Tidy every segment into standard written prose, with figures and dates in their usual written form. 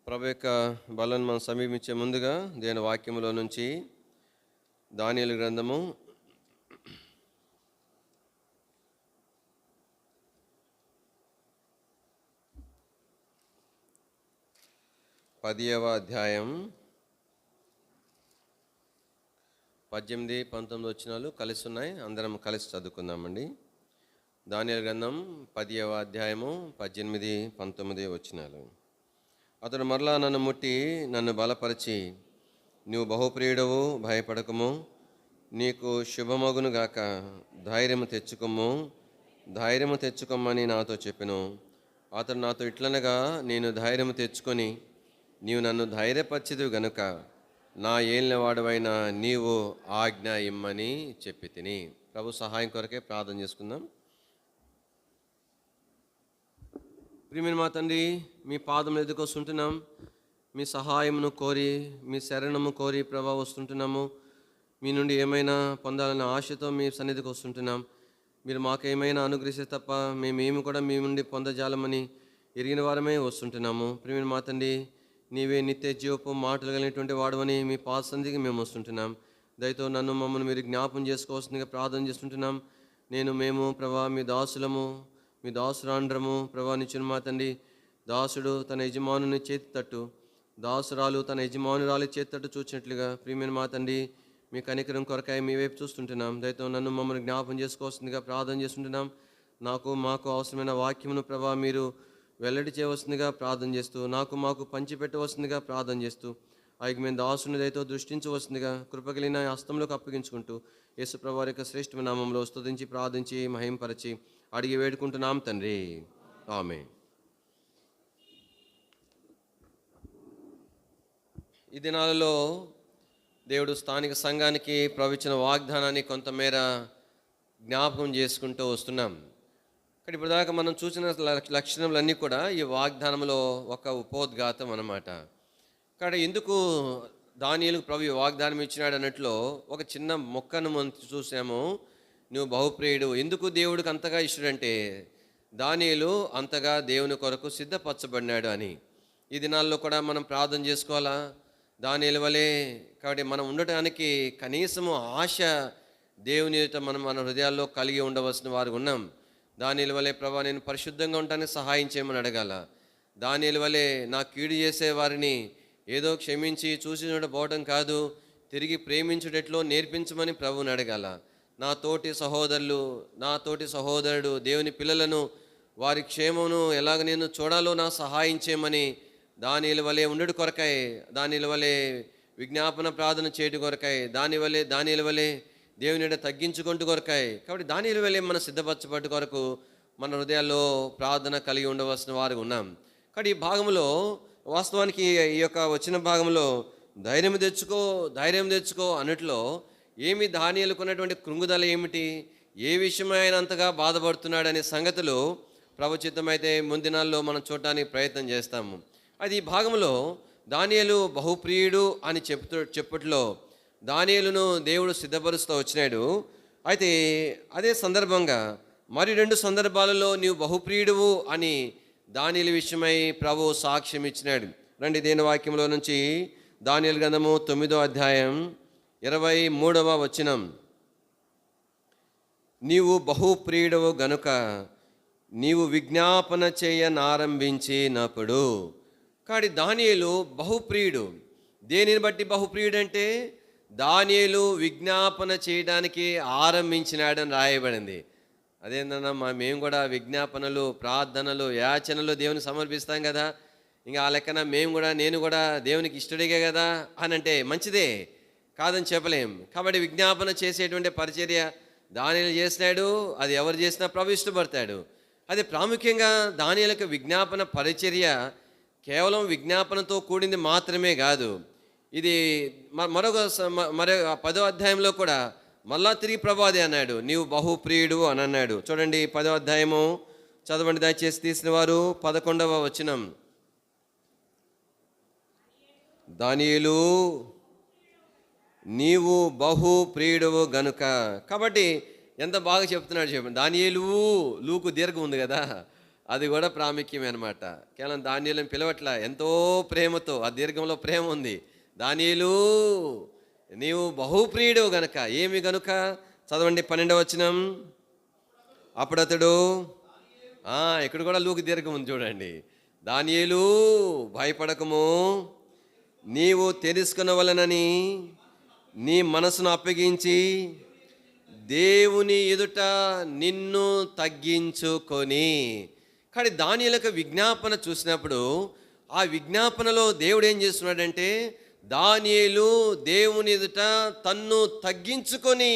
ప్రభు యొక్క బలను మనం సమీపించే ముందుగా దేని వాక్యములో నుంచి దానియేలు గ్రంథము 10వ అధ్యాయం 18, 19 వచనాలు కలిసి ఉన్నాయి. అందరం కలిసి చదువుకుందామండి. దానియేలు గ్రంథం 10వ అధ్యాయము 18, 19 వచనాలు. అతడు మరలా నన్ను ముట్టి నన్ను బలపరిచి, నీవు బహుప్రియుడవు, భయపడకము, నీకు శుభమగును గాక, ధైర్యము తెచ్చుకోమని నాతో చెప్పెను. అతడు నాతో ఇట్లనగా, నేను ధైర్యము తెచ్చుకొని నీవు నన్ను ధైర్యపరిచిదు గనుక నా ఏలినవాడవైన నీవు ఆజ్ఞ ఇమ్మని చెప్పి తిని. ప్రభు సహాయం కొరకే ప్రార్థన చేసుకుందాం. ప్రియమైన మా తండ్రి, మీ పాదములు ఎదుకొస్తుంటున్నాం. మీ సహాయమును కోరి, మీ శరణము కోరి ప్రభా వస్తుంటున్నాము. మీ నుండి ఏమైనా పొందాలన్న ఆశతో మీ సన్నిధికి వస్తుంటున్నాం. మీరు మాకు ఏమైనా అనుగ్రహిస్తే తప్ప మేమేమి కూడా మీ నుండి పొందజాలమని ఎరిగిన వారమే వస్తుంటున్నాము. ప్రియమైన మా తండ్రి, నీవే నిత్య జీవపు మాటలు కలిగినటువంటి వాడవని మీ పాద సన్నిధికి మేము వస్తుంటున్నాం. దయతో నన్ను మమ్మల్ని మీరు జ్ఞాపం చేసుకోవాల్సిందిగా ప్రార్థన చేస్తుంటున్నాం. మేము ప్రభా మీ దాసులము, మీ దాసురాండ్రము. ప్రభా నిచ్చిన మా తండ్రి, దాసుడు తన యజమానుని చేతి తట్టు, దాసురాలు తన యజమానురాలి చేతి తట్టు చూచినట్లుగా ప్రియమైన మా తండ్రి, మీ కనికరం కొరకాయ మీ వైపు చూస్తుంటున్నాం. దయతో నన్ను మమ్మల్ని జ్ఞాపం చేసుకోవాల్సిందిగా ప్రార్థన చేస్తుంటున్నాం. మాకు అవసరమైన వాక్యమును ప్రభా మీరు వెల్లడి చేయవలసిందిగా ప్రార్థన చేస్తూ, మాకు పంచిపెట్టవలసిందిగా ప్రార్థన చేస్తూ, మేము దాసుని దయతో దృష్టించవలసిందిగా కృపగలిగిన హస్తంలోకి అప్పగించుకుంటూ యేసు ప్రభువు వారి యొక్క శ్రేష్టమైన నామంలో స్తుతించి ప్రార్థించి మహింపరచి అడిగి వేడుకుంటున్నాం తండ్రి, ఆమేన్. ఈ దినాలలో దేవుడు స్థానిక సంఘానికి ప్రవచన వాగ్దానాన్ని కొంతమేర జ్ఞాపకం చేసుకుంటూ వస్తున్నాం. కానీ ఇప్పుడు దాకా మనం చూసిన లక్షణములన్నీ కూడా ఈ వాగ్దానంలో ఒక ఉపోద్ఘాతం అన్నమాట. కానీ ఎందుకు దానియేలుకు ప్రభు వాగ్దానం ఇచ్చినాడు అన్నట్లో ఒక చిన్న మొక్కను మనం చూసాము. నువ్వు బహుప్రియుడు. ఎందుకు దేవుడికి అంతగా ఇష్టడంటే దానియేలు అంతగా దేవుని కొరకు సిద్ధపరచబడినాడు అని. ఈ దినాల్లో కూడా మనం ప్రార్థన చేసుకోవాలా దానియేలు వలె. కాబట్టి మనం ఉండటానికి కనీసము ఆశ దేవుని మన హృదయాల్లో కలిగి ఉండవలసిన వారు ఉన్నాం. దానియేలు వలె ప్రభా నేను పరిశుద్ధంగా ఉండటానికి సహాయం చేయమని అడగాల. దానియేలు వలె నా కీడు చేసే వారిని ఏదో క్షమించి చూసి పోవడం కాదు, తిరిగి ప్రేమించుటట్లో నేర్పించమని ప్రభువుని అడగాల. నా తోటి సహోదరుడు దేవుని పిల్లలను వారి క్షేమమును ఎలాగ నేను చూడాలో నా సహాయం చేయమని దానియేలు వలె ఉండుట కొరకై, దానియేలు వలె విజ్ఞాపన ప్రార్థన చేయడం కొరకై, దానియేలు వలె దేవుని తగ్గించుకుంటూ కొరకాయి. కాబట్టి దానియేలు వలె మన సిద్ధపరచబట్టు కొరకు మన హృదయాల్లో ప్రార్థన కలిగి ఉండవలసిన వారు ఉన్నాం. కాబట్టి ఈ భాగంలో వాస్తవానికి ఈ యొక్క వచ్చిన భాగంలో ధైర్యం తెచ్చుకో అన్నట్లో ఏమి దానియేలుకున్నటువంటి కృంగుదల ఏమిటి, ఏ విషయమై ఆయన అంతగా బాధపడుతున్నాడు అనే సంగతులు ప్రభుచిత్తమైతే ముందినాల్లో మనం చూడటానికి ప్రయత్నం చేస్తాము. అది ఈ భాగంలో దానియేలు బహుప్రియుడు అని చెప్పుట్లో దానియేలును దేవుడు సిద్ధపరుస్తూ వచ్చినాడు. అయితే అదే సందర్భంగా మరి 2 సందర్భాలలో నీవు బహుప్రియుడువు అని దానియేలు విషయమై ప్రభు సాక్ష్యం ఇచ్చినాడు. రండి దేని వాక్యంలో నుంచి దానియేలు గ్రంథము 9వ అధ్యాయం 23వ వచనం. నీవు బహుప్రియుడవు గనుక నీవు విజ్ఞాపన చేయనారంభించినప్పుడు. కాబట్టి దానియేలు బహుప్రియుడు. దేనిని బట్టి బహుప్రియుడు అంటే దానియేలు విజ్ఞాపన చేయడానికి ఆరంభించినాడని రాయబడింది. అదేంటన్నా మేము కూడా విజ్ఞాపనలు, ప్రార్థనలు, యాచనలు దేవుని సమర్పిస్తాం కదా, ఇంకా ఆ లెక్కన నేను కూడా దేవునికి ఇష్టడిగే కదా అని అంటే మంచిదే, కాదని చెప్పలేం. కాబట్టి విజ్ఞాపన చేసేటువంటి పరిచర్య దానియేలు చేసినాడు. అది ఎవరు చేసినా ప్రభు ఇష్టపడతాడు. అది ప్రాముఖ్యంగా దానియేలుకు విజ్ఞాపన పరిచర్య కేవలం విజ్ఞాపనతో కూడింది మాత్రమే కాదు. ఇది మరొక 10వ అధ్యాయంలో కూడా మళ్ళా తిరిగి ప్రభు అదే అన్నాడు, నీవు బహుప్రియుడు అని అన్నాడు. చూడండి 10వ అధ్యాయము చదవండి దయచేసి, తీసిన వారు 11వ వచనం. దానియేలు నీవు బహుప్రియుడవు గనుక. కాబట్టి ఎంత బాగా చెప్తున్నాడు చెప్పండి. దానియేలు లూకు దీర్ఘం ఉంది కదా, అది కూడా ప్రాముఖ్యమే అనమాట. కేవలం దానియేలుని పిలవట్ల, ఎంతో ప్రేమతో, ఆ దీర్ఘంలో ప్రేమ ఉంది. దానియేలు నీవు బహుప్రియుడు గనుక, ఏమి గనుక చదవండి 12వ వచనం. అప్పుడు అతడు ఇక్కడ కూడా లూకు దీర్ఘం ఉంది చూడండి. దానియేలు భయపడకము, నీవు తెలుసుకొనవలెనని నీ మనసును అప్పగించి దేవుని ఎదుట నిన్ను తగ్గించుకొని. కానీ దానియేలుకు విజ్ఞాపన చూసినప్పుడు ఆ విజ్ఞాపనలో దేవుడు ఏం చేస్తున్నాడంటే, దానియేలు దేవుని ఎదుట తన్ను తగ్గించుకొని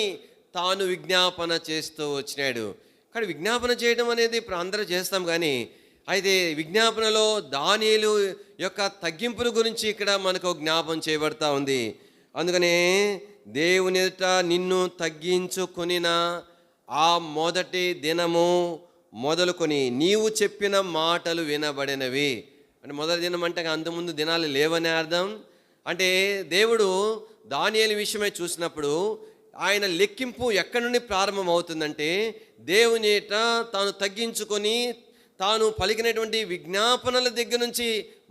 తాను విజ్ఞాపన చేస్తూ వచ్చినాడు. కానీ విజ్ఞాపన చేయడం అనేది ఇప్పుడు అందరూ చేస్తాం, కానీ అయితే విజ్ఞాపనలో దానియేలు యొక్క తగ్గింపుల గురించి ఇక్కడ మనకు జ్ఞాపం చేయబడతా ఉంది. అందుకనే దేవుని ఎదుట నిన్ను తగ్గించుకొనిన ఆ మొదటి దినము మొదలుకొని నీవు చెప్పిన మాటలు వినబడినవి. అంటే మొదటి దినం అంటే అంతకుముందు దినాలు లేవనే అర్థం. అంటే దేవుడు దానియేలు విషయమై చూసినప్పుడు ఆయన లెక్కింపు ఎక్కడి నుండి ప్రారంభం అవుతుందంటే, దేవుని ఎదుట తాను తగ్గించుకొని తాను పలికినటువంటి విజ్ఞాపనల దగ్గర నుంచి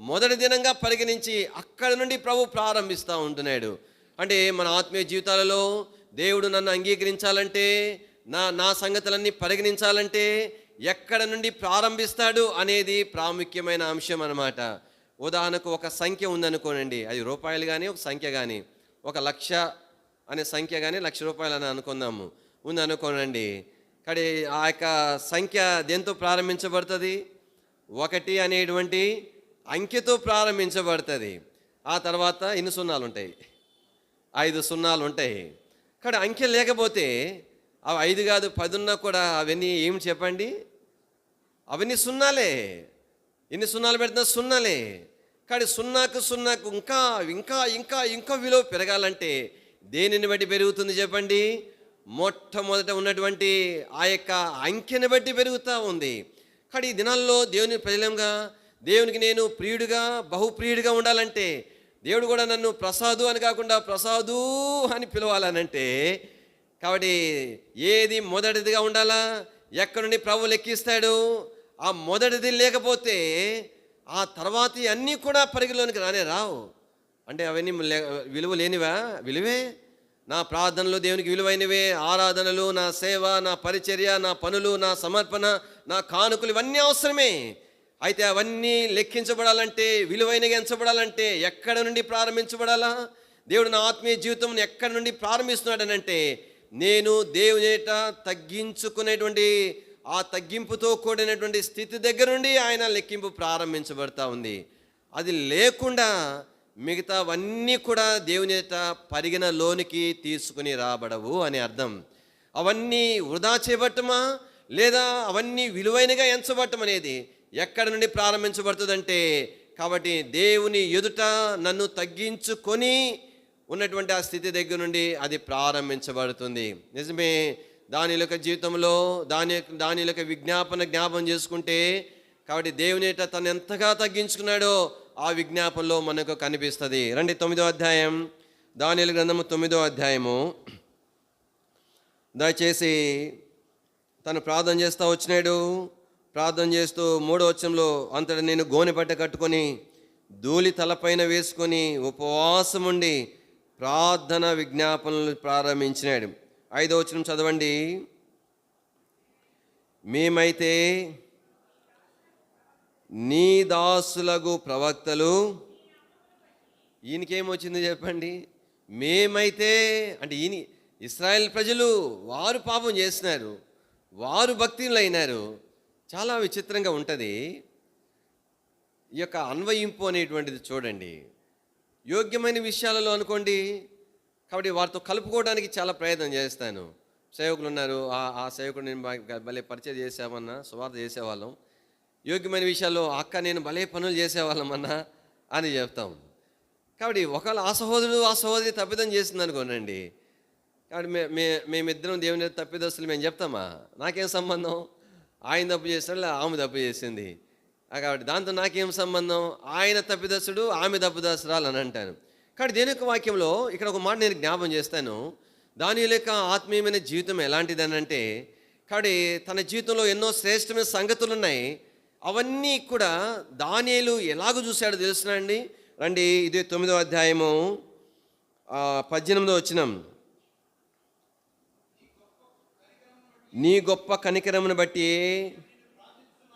మొదటి దినంగా పరిగణించి అక్కడి నుండి ప్రభు ప్రారంభిస్తూ ఉంటున్నాడు. అంటే మన ఆత్మీయ జీవితాలలో దేవుడు నన్ను అంగీకరించాలంటే, నా సంగతులన్నీ పరిగణించాలంటే ఎక్కడ నుండి ప్రారంభిస్తాడు అనేది ప్రాముఖ్యమైన అంశం అన్నమాట. ఉదాహరణకు ఒక సంఖ్య ఉందనుకోనండి, అది రూపాయలు కానీ ఒక సంఖ్య కానీ, 1,00,000 అనే సంఖ్య కానీ 1,00,000 రూపాయలు అని అనుకుందాము ఉందనుకోనండి. కానీ ఆ యొక్క సంఖ్య దేంతో ప్రారంభించబడుతుంది? 1 అనేటువంటి అంకెతో ప్రారంభించబడుతుంది. ఆ తర్వాత ఎన్ని సున్నాలు ఉంటాయి? 5 సున్నాలు ఉంటాయి. కానీ అంకె లేకపోతే అవి 5 కాదు 10 ఉన్నా కూడా అవన్నీ ఏమి చెప్పండి, అవన్నీ సున్నాలే. ఎన్ని సున్నాలు పెడుతున్నా సున్నాలే. కానీ సున్నాకు ఇంకా ఇంకా ఇంకా ఇంకా విలువ పెరగాలంటే దేనిని బట్టి పెరుగుతుంది చెప్పండి? మొట్టమొదట ఉన్నటువంటి ఆ యొక్క అంకెని బట్టి పెరుగుతూ ఉంది. కానీ ఈ దినాల్లో దేవుని ప్రజలంగా దేవునికి నేను ప్రియుడిగా బహుప్రియుడిగా ఉండాలంటే, దేవుడు కూడా నన్ను ప్రసాదు అని కాకుండా ప్రసాదు అని పిలవాలనంటే, కాబట్టి ఏది మొదటిదిగా ఉండాలా? ఎక్కడి నుండి ప్రభు లెక్కిస్తాడు? ఆ మొదటిది లేకపోతే ఆ తర్వాత అన్నీ కూడా పరిగణలోనికి రానే రావు. అంటే అవన్నీ విలువ లేనివా? విలువే. నా ప్రార్థనలు దేవునికి విలువైనవే, ఆరాధనలు, నా సేవ, నా పరిచర్య, నా పనులు, నా సమర్పణ, నా కానుకలు ఇవన్నీ అవసరమే. అయితే అవన్నీ లెక్కించబడాలంటే, విలువైనగా ఎంచబడాలంటే ఎక్కడ నుండి ప్రారంభించబడాలా? దేవుడు నా ఆత్మీయ జీవితం ఎక్కడి నుండి ప్రారంభిస్తున్నాడనంటే, నేను దేవుని ఎదుట తగ్గించుకునేటువంటి ఆ తగ్గింపుతో కూడినటువంటి స్థితి దగ్గర నుండి ఆయన లెక్కింపు ప్రారంభించబడతా ఉంది. అది లేకుండా మిగతావన్నీ కూడా దేవుని ఎదుట పరిగణలోనికి తీసుకుని రాబడవు అని అర్థం. అవన్నీ వృధా చేయబట్టమా లేదా అవన్నీ విలువైనగా ఎంచబట్టం అనేది ఎక్కడి నుండి ప్రారంభించబడుతుందంటే, కాబట్టి దేవుని ఎదుట నన్ను తగ్గించుకొని ఉన్నటువంటి ఆ స్థితి దగ్గర నుండి అది ప్రారంభించబడుతుంది. నిజమే, దానిల యొక్క జీవితంలో దాని యొక్క జ్ఞాపం చేసుకుంటే, కాబట్టి దేవుని ఎదుట తను ఎంతగా తగ్గించుకున్నాడో ఆ విజ్ఞాపనలో మనకు కనిపిస్తుంది. రండి 9వ అధ్యాయం, దానియేలు గ్రంథము 9వ అధ్యాయము. దయచేసి తను ప్రార్థన చేస్తూ వచ్చినాడు. ప్రార్థన చేస్తూ 3వ వచనంలో, అంతటా నేను గోనె పట్ట కట్టుకొని ధూళి తలపైన వేసుకొని ఉపవాసం ఉండి ప్రార్థన విజ్ఞాపనలు ప్రారంభించినాడు. 5వ వచనం చదవండి. మేమైతే నీ దాసులగు ప్రవక్తలు, ఈయనకేమొచ్చింది చెప్పండి? మేమైతే అంటే ఈయన ఇశ్రాయేల్ ప్రజలు వారు పాపం చేసినారు, వారు భక్తులు అయినారు. చాలా విచిత్రంగా ఉంటుంది ఈ యొక్క అన్వయింపు అనేటువంటిది. చూడండి, యోగ్యమైన విషయాలలో అనుకోండి, కాబట్టి వారితో కలుపుకోవడానికి చాలా ప్రయత్నం చేస్తాను. సేవకులు ఉన్నారు, ఆ సేవకుడు నేను భలే పరిచయం చేసామన్నా, సువార్త చేసేవాళ్ళం. యోగ్యమైన విషయాల్లో అక్క నేను భలే పనులు చేసేవాళ్ళమన్నా అని చెప్తాం. కాబట్టి ఒకవేళ ఆ సహోదరి తప్పిదం చేసింది అనుకోనండి, కాబట్టి మేమిద్దరం దేవుని తప్పిదస్తులు మేము చెప్తామా? నాకేం సంబంధం? ఆయన తప్పు చేస్తాడు, ఆమె తప్పు చేసింది, కాబట్టి దాంతో నాకేం సంబంధం? ఆయన తప్పిదస్తుడు, ఆమె తప్పిదస్తురాలు అని అంటాను. కాబట్టి దేని యొక్క వాక్యంలో ఇక్కడ ఒక మాట నేను జ్ఞాపం చేస్తాను. దానియేలు యొక్క ఆత్మీయమైన జీవితం ఎలాంటిదని అంటే, కాబట్టి తన జీవితంలో ఎన్నో శ్రేష్టమైన సంగతులు ఉన్నాయి. అవన్నీ కూడా దానియేలు ఎలాగ చూశాడో తెలుసునండి. రండి, ఇదే 9వ అధ్యాయము 18వ వచనం. నీ గొప్ప కనికరమును బట్టి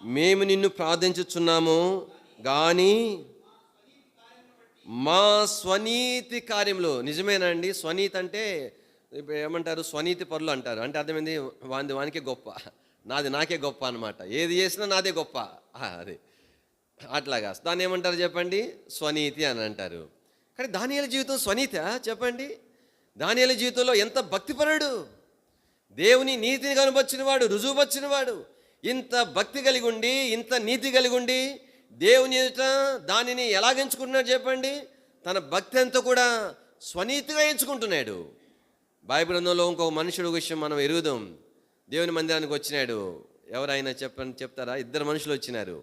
మేము నిన్ను ప్రార్థించుచున్నాము కానీ మా స్వనీతి కార్యములు. నిజమేనండి, స్వనీతి అంటే ఇప్పుడు ఏమంటారు, స్వనీతి పరులు అంటారు. అంటే అర్థమైంది, వానికే గొప్ప, నాది నాకే గొప్ప అనమాట. ఏది చేసినా నాదే గొప్ప, అది అట్లాగా. దాన్ని ఏమంటారు చెప్పండి? స్వనీతి అని అంటారు. కానీ దానియేలు జీవితం స్వనీత చెప్పండి? దానియేలు జీవితంలో ఎంత భక్తిపరుడు, దేవుని నీతిని కనపరిచినవాడు, రుజువుపరిచినవాడు. ఇంత భక్తి కలిగి ఉండి, ఇంత నీతి కలిగి ఉండి దేవుని ఎదుట దానిని ఎలాగెంచుకుంటున్నాడు చెప్పండి? తన భక్తి అంతా కూడా స్వనీతిగా ఎంచుకుంటున్నాడు. బైబిల్ గ్రంథంలో ఇంకొక మనుషుడు విషయం మనం ఎరుగుదాం. దేవుని మందిరానికి వచ్చినాడు. ఎవరైనా చెప్తారా? 2 మనుషులు వచ్చినారు.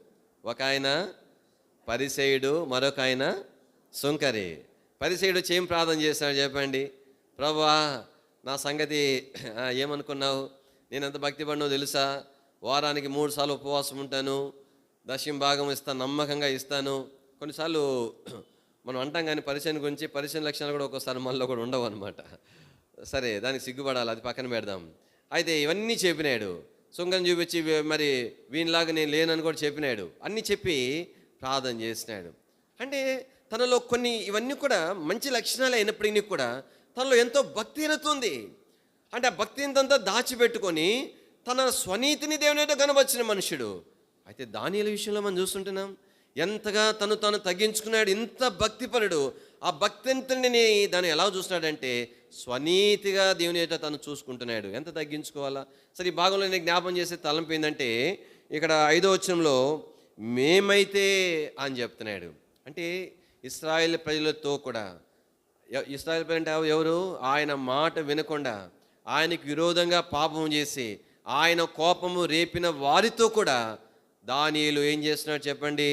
ఒక ఆయన పరిసయ్యుడు, మరొక ఆయన సుంకరి. పరిసయ్యుడు వచ్చి ఏం ప్రార్థన చేస్తాడు చెప్పండి? ప్రభువా, నా సంగతి ఏమనుకున్నావు? నేను ఎంత భక్తి పడినావు తెలుసా? వారానికి 3 సార్లు ఉపవాసం ఉంటాను, 10వ భాగం ఇస్తాను, నమ్మకంగా ఇస్తాను. కొన్నిసార్లు మనం అంటాం కానీ పరిచయం గురించి, పరిచయం లక్షణాలు కూడా ఒక్కోసారి మనలో కూడా ఉండవు అనమాట. సరే, దానికి సిగ్గుపడాలి, అది పక్కన పెడదాం. అయితే ఇవన్నీ చెప్పినాడు. సుంకం చూపించి మరి వీనిలాగా నేను లేనని కూడా చెప్పినాడు. అన్నీ చెప్పి ప్రార్థన చేసినాడు. అంటే తనలో కొన్ని ఇవన్నీ కూడా మంచి లక్షణాలు అయినప్పటికీ కూడా తనలో ఎంతో భక్తిహీనత ఉంది. అంటే ఆ భక్తిహీనతంతా దాచిపెట్టుకొని తన స్వనీతిని దేవుని ఎదుట కనబరిచిన మనుషుడు. అయితే దానియేలు విషయంలో మనం చూస్తుంటున్నాం, ఎంతగా తను తగ్గించుకున్నాడు. ఇంత భక్తిపరుడు. ఆ భక్తి అంతని దాన్ని ఎలా చూస్తున్నాడంటే స్వనీతిగా దేవుని ఎదుట తను చూసుకుంటున్నాడు. ఎంత తగ్గించుకోవాలా? సరే, ఈ భాగంలో నేను జ్ఞాపం చేసే తలంపు ఏంటంటే, ఇక్కడ 5వ వచనంలో మేమైతే అని చెప్తున్నాడు. అంటే ఇశ్రాయేల్ ప్రజలతో కూడా, ఇశ్రాయేల్ ప్రజలు అంటే ఎవరు? ఆయన మాట వినకుండా ఆయనకు విరోధంగా పాపం చేసి ఆయన కోపము రేపిన వారితో కూడా దానియేలు ఏం చేస్తున్నాడు చెప్పండి?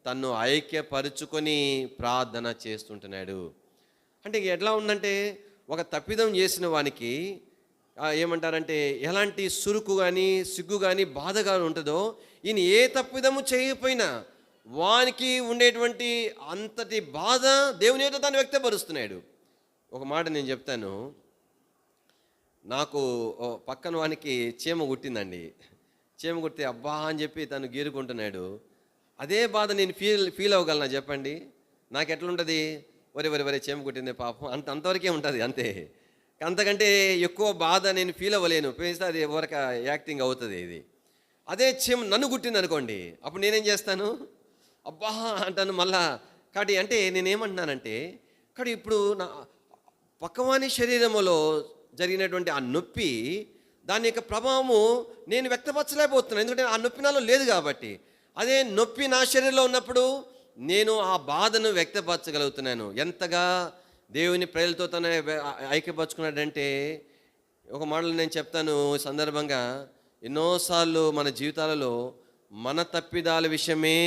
తన్ను ఐక్యపరుచుకొని ప్రార్థన చేస్తుంటున్నాడు. అంటే ఎట్లా ఉందంటే, ఒక తప్పిదం చేసిన వానికి ఏమంటారంటే ఎలాంటి సురుకు కానీ, సిగ్గు కానీ, బాధ కానీ ఉంటుందో, ఈయన ఏ తప్పిదము చేయకపోయినా వానికి ఉండేటువంటి అంతటి బాధ దేవుని ఎదుట తాను వ్యక్తపరుస్తున్నాడు. ఒక మాట నేను చెప్తాను. నాకు పక్కన వానికి చీమ కుట్టిందండి. చీమ కుడితే అబ్బా అని చెప్పి తను గీరుకుంటున్నాడు. అదే బాధ నేను ఫీల్ అవ్వగలనా చెప్పండి? నాకు ఎట్లుంటుంది? వరే చీమ కుట్టింది పాపం, అంతవరకే ఉంటుంది, అంతే. అంతకంటే ఎక్కువ బాధ నేను ఫీల్ అవ్వలేను. పేస్తే అది ఎవరికి యాక్టింగ్ అవుతుంది ఇది. అదే చీమ నన్ను కుట్టింది అనుకోండి, అప్పుడు నేనేం చేస్తాను? అబ్బా అంటాను మళ్ళా. కాబట్టి అంటే నేనేమంటున్నానంటే, కానీ ఇప్పుడు నా పక్కవాని శరీరంలో జరిగినటువంటి ఆ నొప్పి, దాని యొక్క ప్రభావము నేను వ్యక్తపరచలేకపోతున్నాను. ఎందుకంటే ఆ నొప్పి నాలో లేదు కాబట్టి. అదే నొప్పి నా శరీరంలో ఉన్నప్పుడు నేను ఆ బాధను వ్యక్తపరచగలుగుతున్నాను. ఎంతగా దేవుని ప్రజలతో తన ఐక్యపరచుకున్నాడంటే, ఒక మాటలు నేను చెప్తాను సందర్భంగా. ఎన్నోసార్లు మన జీవితాలలో మన తప్పిదాల విషయమే,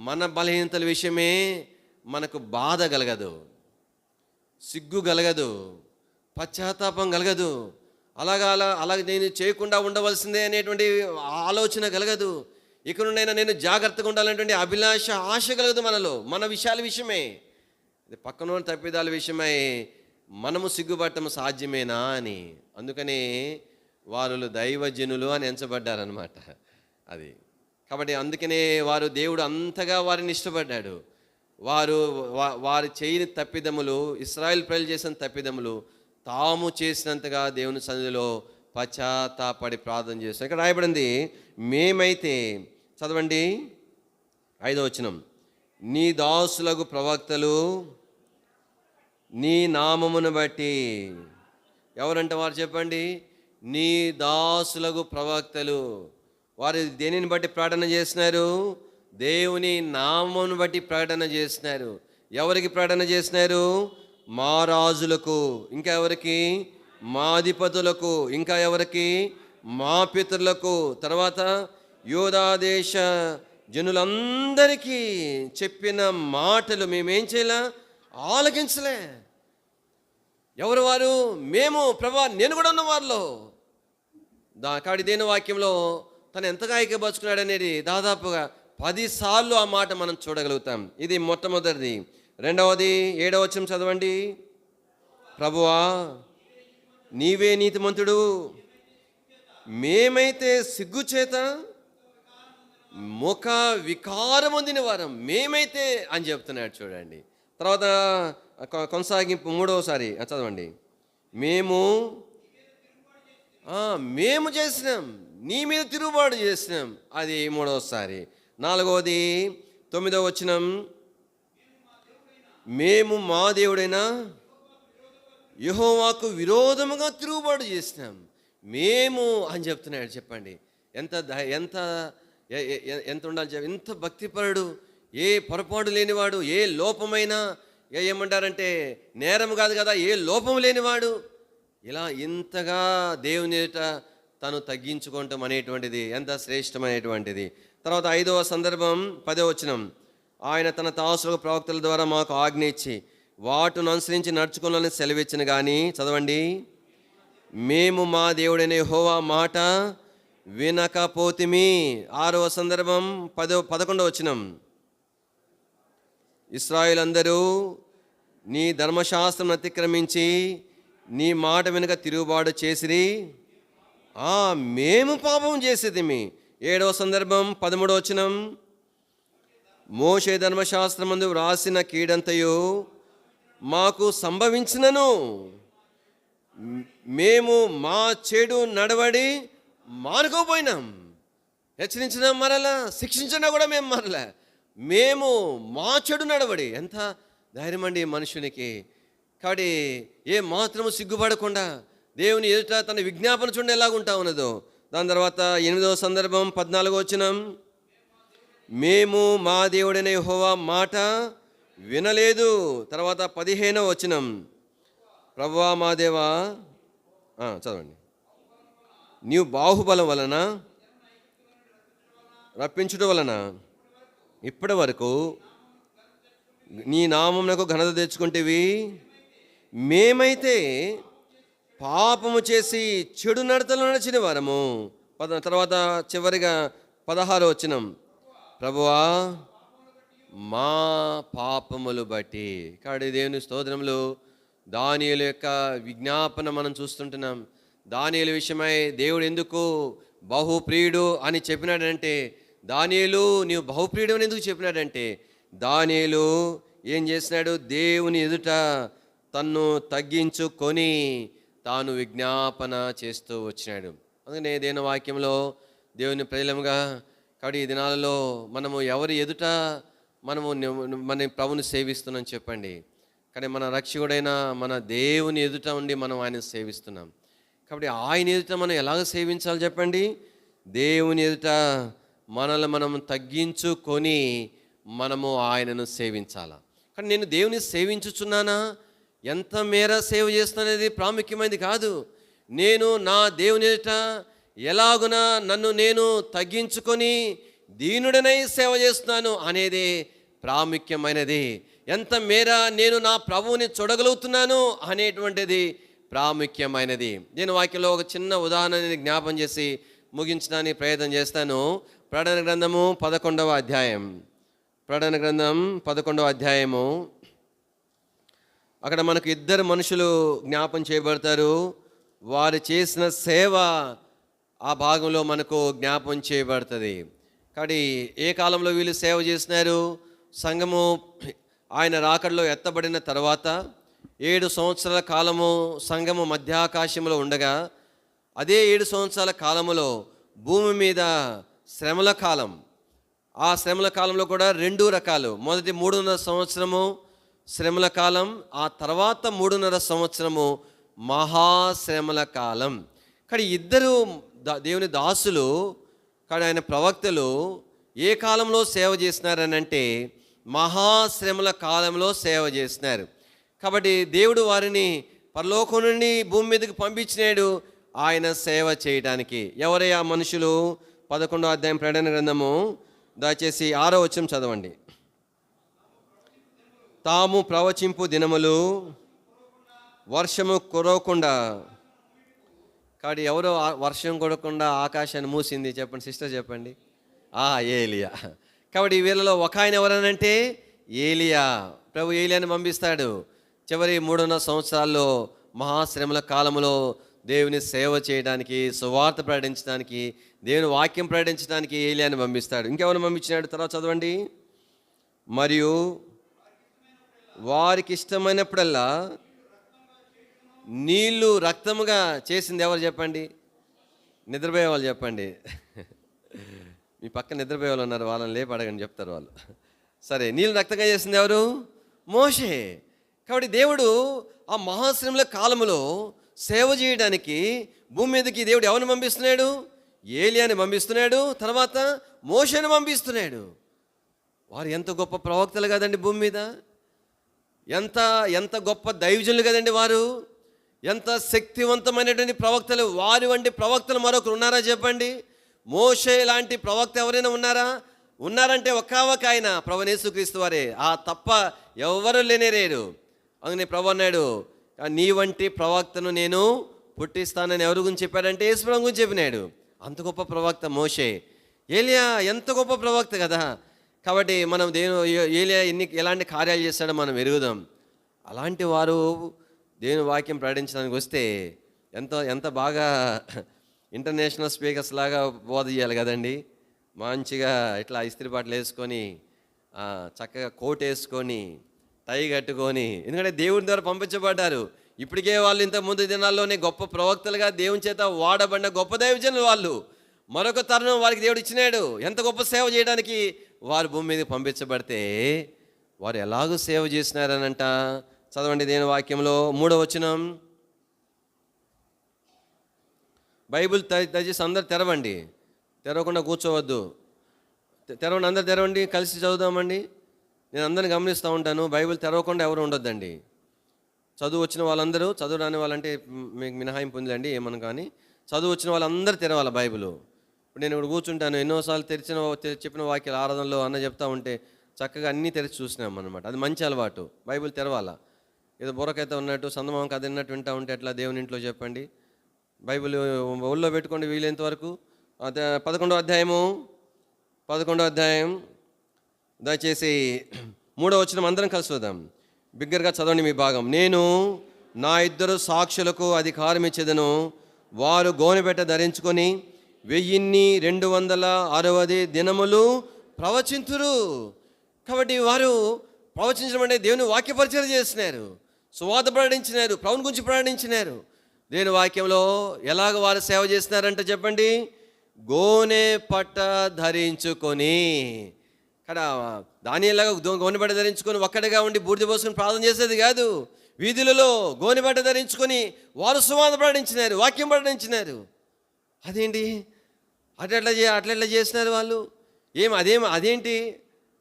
మన బలహీనతల విషయమే మనకు బాధ కలగదు, సిగ్గు కలగదు, పశ్చాత్తాపం కలగదు. అలాగే నేను చేయకుండా ఉండవలసిందే అనేటువంటి ఆలోచన కలగదు. ఇక నుండైనా నేను జాగ్రత్తగా ఉండాలనేటువంటి అభిలాష, ఆశ కలగదు మనలో. మన విషయాల విషయమే, పక్కన తప్పిదాల విషయమై మనము సిగ్గుపడటం సాధ్యమేనా అని. అందుకని వారు దైవజనులు అని ఎంచబడ్డారనమాట. అది కాబట్టి అందుకనే దేవుడు అంతగా వారిని ఇష్టపడ్డాడు. వారు చేయని తప్పిదములు, ఇశ్రాయేల్ ప్రజలు చేసిన తప్పిదములు తాము చేసినంతగా దేవుని సన్నిధిలో పశ్చాత్తాపడి ప్రార్థన చేస్తాం. ఇక్కడ రాయబడింది, మేమైతే, చదవండి 5వ వచనం, నీ దాసులకు ప్రవక్తలు నీ నామమును బట్టి. ఎవరంటే వారు చెప్పండి? నీ దాసులకు ప్రవక్తలు. వారు దేనిని బట్టి ప్రకటన చేసినారు? దేవుని నామమును బట్టి ప్రకటన చేసినారు. ఎవరికి ప్రకటన చేసినారు? మా రాజులకు, ఇంకా ఎవరికి? మా అధిపతులకు, ఇంకా ఎవరికి? మా పితరులకు, తర్వాత యోధాదేశ జనులందరికీ చెప్పిన మాటలు మేమేం చేయలే? ఆలకించలే. ఎవరు వారు? మేము. ప్రభా, నేను కూడా ఉన్న వారిలో. కాడి దేని వాక్యంలో తను ఎంతగా ఐక్యపరుచుకున్నాడు అనేది దాదాపుగా 10 సార్లు ఆ మాట మనం చూడగలుగుతాం. ఇది మొట్టమొదటిది. రెండవది 7వ వచనం చదవండి. ప్రభువా నీవే నీతిమంతుడు, మేమైతే సిగ్గుచేత ముఖ వికారం పొందిన వారం మేమైతే అని చెప్తున్నాడు చూడండి. తర్వాత కొనసాగింపు 3వసారి చదవండి. మేము చేసినాం, నీ మీద తిరుగుబాటు చేసినాం, అది 3వసారి. 4వది 9వ వచనం, మేము మా దేవుడైనా యెహోవాకు విరోధముగా తిరుగుబాటు చేసినాం మేము అని చెప్తున్నాడు. చెప్పండి ఎంత ఎంత ఎంత ఉండాలి, ఎంత భక్తిపరుడు, ఏ పొరపాటు లేనివాడు, ఏ లోపమైనా ఏమంటారంటే నేరం కాదు కదా, ఏ లోపం లేనివాడు, ఇలా ఇంతగా దేవుని ఎదుట తను తగ్గించుకోవటం అనేటువంటిది ఎంత శ్రేష్టమైనటువంటిది. తర్వాత 5వ సందర్భం 10వ వచనం, ఆయన తన దాసులకు ప్రవక్తల ద్వారా మాకు ఆజ్ఞ ఇచ్చి వాటిని అనుసరించి నడుచుకోవాలని సెలవిచ్చిన. కానీ చదవండి, మేము మా దేవుడైన యెహోవా మాట వినకపోతిమి. 6వ సందర్భం 11వ వచనం, ఇశ్రాయేలు అందరూ నీ ధర్మశాస్త్రం అతిక్రమించి నీ మాట వెనుక తిరుగుబాటు చేసిరి, మేము పాపం చేసేదిమి. 7వ సందర్భం 13వ వచనం, మోషే ధర్మశాస్త్రమందు వ్రాసిన కీడంతయు మాకు సంభవించినను మేము మా చెడు నడవడి మానుకోపోయినాం. హెచ్చరించినా మరలా, శిక్షించినా కూడా మేము మరలా, మేము మా చెడు నడవడి. ఎంత ధైర్యం అండి మనుషునికి. కాబట్టి ఏ మాత్రము సిగ్గుపడకుండా దేవుని ఎదుట తన విజ్ఞాపన చూడండి ఎలాగుంటా ఉన్నదో. దాని తర్వాత 8వ సందర్భం 14వ వచనం, మేము మా దేవుడైన యెహోవా మాట వినలేదు. తర్వాత 15వ వచనం, ప్రభువా మా దేవా చదవండి, నీవు బాహుబలం వలన రప్పించుట వలన ఇప్పటి వరకు నీ నామమునకు ఘనత తెచ్చుకుంటేవి, మేమైతే పాపము చేసి చెడు నడతలు నడిచిన వారము. తర్వాత చివరిగా 16వ వచనం, ప్రభువా మా పాపములు బట్టి. కాబట్టి దేవుని స్తోత్రములు. దానియేలు యొక్క విజ్ఞాపన మనం చూస్తుంటున్నాం. దానియేలు విషయమై దేవుడు ఎందుకు బహుప్రియుడు అని చెప్పినాడంటే, దానియేలు నీవు బహుప్రియుడు అని ఎందుకు చెప్పినాడంటే, దానియేలు ఏం చేసినాడు, దేవుని ఎదుట తన్ను తగ్గించుకొని తాను విజ్ఞాపన చేస్తూ వచ్చినాడు. అందుకనే దేవుని వాక్యంలో దేవుని ప్రజలముగా కాబట్టి ఈ దినాలలో మనము ఎవరి ఎదుట మనము మన ప్రభుని సేవిస్తున్నాం చెప్పండి. కానీ మన రక్షకుడైన మన దేవుని ఎదుట ఉండి మనం ఆయన సేవిస్తున్నాం. కాబట్టి ఆయన ఎదుట మనం ఎలాగ సేవించాలి చెప్పండి, దేవుని ఎదుట మనల్ని మనం తగ్గించుకొని మనము ఆయనను సేవించాలా. కానీ నేను దేవుని సేవించుచున్నానా, ఎంత మేర సేవ చేస్తున్నది ప్రాముఖ్యమైనది కాదు. నేను నా దేవుని ఎదుట ఎలాగున నన్ను నేను తగ్గించుకొని దీనుడనై సేవ చేస్తున్నాను అనేది ప్రాముఖ్యమైనది. ఎంత మేర నేను నా ప్రభువుని చూడగలుగుతున్నాను అనేటువంటిది ప్రాముఖ్యమైనది. నేను వాక్యంలో ఒక చిన్న ఉదాహరణని జ్ఞాపం చేసి ముగించడానికి ప్రయత్నం చేస్తాను. ప్రకటన గ్రంథము 11వ అధ్యాయం. ప్రకటన గ్రంథం 11వ అధ్యాయము. అక్కడ మనకు 2 మనుషులు జ్ఞాపం చేయబడతారు. వారు చేసిన సేవ ఆ భాగంలో మనకు జ్ఞాపం చేయబడుతుంది. కాబట్టి ఏ కాలంలో వీళ్ళు సేవ చేసినారు, సంఘము ఆయన రాకడలో ఎత్తబడిన తర్వాత 7 సంవత్సరాల కాలము సంఘము మధ్యాకాశంలో ఉండగా, అదే 7 సంవత్సరాల కాలములో భూమి మీద శ్రమల కాలం. ఆ శ్రమల కాలంలో కూడా 2 రకాలు. మొదటి 3.5 సంవత్సరము శ్రమల కాలం, ఆ తర్వాత 3.5 సంవత్సరము మహాశ్రమల కాలం. కానీ 2 దేవుని దాసులు, కానీ ఆయన ప్రవక్తలు ఏ కాలంలో సేవ చేసినారని అంటే మహాశ్రమల కాలంలో సేవ చేసినారు. కాబట్టి దేవుడు వారిని పరలోకం నుండి భూమి మీదకి పంపించినాడు ఆయన సేవ చేయడానికి. ఎవరే ఆ మనుషులు? 11వ అధ్యాయం ప్రకటన గ్రంథము దయచేసి 6వ వచనం చదవండి. తాము ప్రవచింపు దినములు వర్షము కురవకుండా కాబట్టి ఎవరో వర్షం కొడకుండా ఆకాశాన్ని మూసింది చెప్పండి సిస్టర్, చెప్పండి. ఏలియా. కాబట్టి ఈ వీళ్ళలో ఒక ఆయన ఎవరనంటే ఏలియా. ప్రభు ఏలియాని పంపిస్తాడు. చివరి 3.5 సంవత్సరాల్లో మహాశ్రమల కాలంలో దేవుని సేవ చేయడానికి, సువార్త ప్రకటించడానికి, దేవుని వాక్యం ప్రకటించడానికి ఏలియాని పంపిస్తాడు. ఇంకెవరిని పంపించినాడు తర్వాత చదవండి. మరియు వారికి ఇష్టమైనప్పుడల్లా నీళ్లు రక్తముగా చేసింది ఎవరు చెప్పండి? నిద్రపోయే వాళ్ళు చెప్పండి. మీ పక్క నిద్రపోయే వాళ్ళు ఉన్నారు, వాళ్ళని లేపి అడగని చెప్తారు వాళ్ళు. సరే, నీళ్ళు రక్తంగా చేసింది ఎవరు? మోషే. కాబట్టి దేవుడు ఆ మహాశ్రమల కాలంలో సేవ చేయడానికి భూమి మీదకి దేవుడు ఎవరిని పంపిస్తున్నాడు? ఏలియాని పంపిస్తున్నాడు. తర్వాత మోషేని పంపిస్తున్నాడు. వారు ఎంత గొప్ప ప్రవక్తలు కదండి భూమి మీద. ఎంత ఎంత గొప్ప దైవజనులు కదండి వారు. ఎంత శక్తివంతమైనటువంటి ప్రవక్తలు. వారి వంటి ప్రవక్తలు మరొకరు ఉన్నారా చెప్పండి? మోషే లాంటి ప్రవక్త ఎవరైనా ఉన్నారా? ఉన్నారంటే ఒక్క ఆయన ప్రభువైన యేసుక్రీస్తు వారే. తప్ప ఎవరు లేనేరేరు. అందుకని ప్రభు అన్నాడు, నీ వంటి ప్రవక్తను నేను పుట్టిస్తానని ఎవరి గురించి చెప్పాడంటే యేసుప్రభు గురించి చెప్పినాడు. అంత గొప్ప ప్రవక్త మోషే. ఏలియా ఎంత గొప్ప ప్రవక్త కదా. కాబట్టి మనం ఏలియా ఎలాంటి కార్యాలు చేస్తాడో మనం ఎరుగుదాం. అలాంటి వారు దేవుని వాక్యం ప్రకటించడానికి వస్తే ఎంత బాగా ఇంటర్నేషనల్ స్పీకర్స్ లాగా బోధ చేయాలి కదండి. మంచిగా ఇట్లా ఇస్త్రీ బట్టలు వేసుకొని, చక్కగా కోట్ వేసుకొని, టై కట్టుకొని, ఎందుకంటే దేవుని ద్వారా పంపించబడ్డారు. ఇప్పటికే వాళ్ళు ఇంత ముందు దినాల్లోనే గొప్ప ప్రవక్తలుగా దేవుని చేత వాడబడిన గొప్ప దైవజనులు వాళ్ళు. మరొక తరుణం వారికి దేవుడు ఇచ్చినాడు. ఎంత గొప్ప సేవ చేయడానికి వారు భూమి మీదకి పంపించబడితే వారు ఎలాగూ సేవ చేసినారనంట. చదవండి దేవుని వాక్యంలో 3వ వచనం. బైబిల్ దయచేసి అందరు తెరవండి, తెరవకుండా కూర్చోవద్దు. తెరవండి, అందరు తెరవండి, కలిసి చదువుదామండి. నేను అందరిని గమనిస్తూ ఉంటాను. బైబిల్ తెరవకుండా ఎవరు ఉండొద్దండి. చదువు వచ్చిన వాళ్ళందరూ, చదువు రాని వాళ్ళంటే మీకు మినహాయింపు ఉందిలేండి ఏమన్నా, కానీ చదువు వచ్చిన వాళ్ళందరూ తెరవాలి బైబిల్. ఇప్పుడు నేను ఇప్పుడు కూర్చుంటాను, ఎన్నోసార్లు చెప్పిన వాక్యాలు ఆరాధనలో అన్న చెప్తా ఉంటే చక్కగా అన్నీ తెరిచి చూసినాం అనమాట. అది మంచి అలవాటు. బైబిల్ తెరవాలా. ఏదో బుర్రకైతే ఉన్నట్టు సందమాం కథ విన్నట్టు వింటూ ఉంటే ఎట్లా? దేవుని ఇంట్లో చెప్పండి. బైబిల్ ఒళ్ళో పెట్టుకోండి వీలైనంత వరకు. 11వ అధ్యాయం దయచేసి 3వ వచనం అందరం కలిసి వద్దాం. బిగ్గరగా చదవండి మీ భాగం. నేను నా 2 సాక్షులకు అధికారం ఇచ్చేదను, వారు గోనెబెట్ట ధరించుకొని 1260 దినములు ప్రవచింతురు. కాబట్టి వారు ప్రవచించడం అంటే దేవుని వాక్య పరిచయం చేస్తున్నారు, సువార్త ప్రకటించినారు, ప్రభుని గురించి ప్రకటించినారు. దేవుని వాక్యంలో ఎలాగ వారు సేవ చేస్తున్నారంటే చెప్పండి, గోనె పట్ట ధరించుకొని. ఇక్కడ దానిలాగా గోనెపట్ట ధరించుకొని ఒక్కడిగా ఉండి బూడిద పోసుకొని ప్రార్థన చేసేది కాదు. వీధులలో గోనెపట్ట ధరించుకొని వారు సువార్త ప్రకటించినారు, వాక్యం ప్రకటించినారు. అదేంటి అట్లా చేసినారు వాళ్ళు? అదేంటి?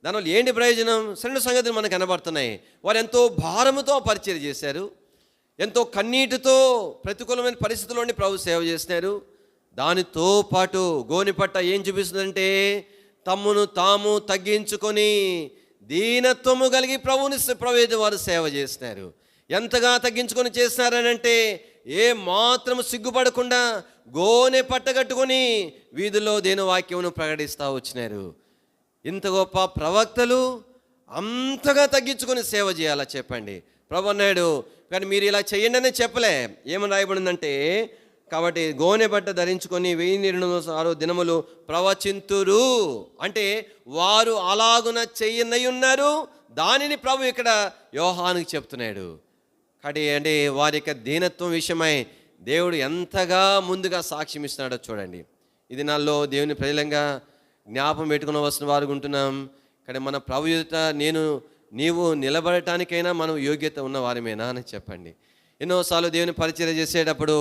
దానివల్ల ఏంటి ప్రయోజనం? 2 సంగతులు మనకు కనబడుతున్నాయి. వారు ఎంతో భారముతో పరిచయం చేశారు, ఎంతో కన్నీటితో ప్రతికూలమైన పరిస్థితుల్లోని ప్రభు సేవ చేసినారు. దానితో పాటు గోనెపట్ట ఏం చూపిస్తుందంటే తమ్మును తాము తగ్గించుకొని దీనత్వము కలిగి ప్రభుని వారు సేవ చేసినారు. ఎంతగా తగ్గించుకొని చేస్తున్నారనంటే ఏ మాత్రము సిగ్గుపడకుండా గోనె పట్టగట్టుకొని వీధుల్లో దేని వాక్యమును ప్రకటిస్తూ వచ్చినారు. ఇంత గొప్ప ప్రవక్తలు అంతగా తగ్గించుకొని సేవ చేయాలా చెప్పండి? ప్రభు అన్నాడు, కానీ మీరు ఇలా చేయండి అని చెప్పలే. ఏమని రాయబడిందంటే, కాబట్టి గోనె బట్ట ధరించుకొని 1260 దినములు ప్రవచింతురు అంటే వారు అలాగున చేయనై ఉన్నారు. దానిని ప్రభు ఇక్కడ యోహానుకి చెప్తున్నాడు. కాబట్టి అంటే వారి యొక్క దీనత్వం విషయమై దేవుడు ఎంతగా ముందుగా సాక్ష్యం ఇస్తున్నాడో చూడండి. ఇది నాలో దేవుని ప్రజలంగా జ్ఞాపం పెట్టుకుని వస్తున్న వారు ఉంటున్నాం. కానీ మన ప్రభు ఎదుట నీవు నిలబడటానికైనా మనం యోగ్యత ఉన్న వారమేనా అని చెప్పండి. ఎన్నోసార్లు దేవుని పరిచయం చేసేటప్పుడు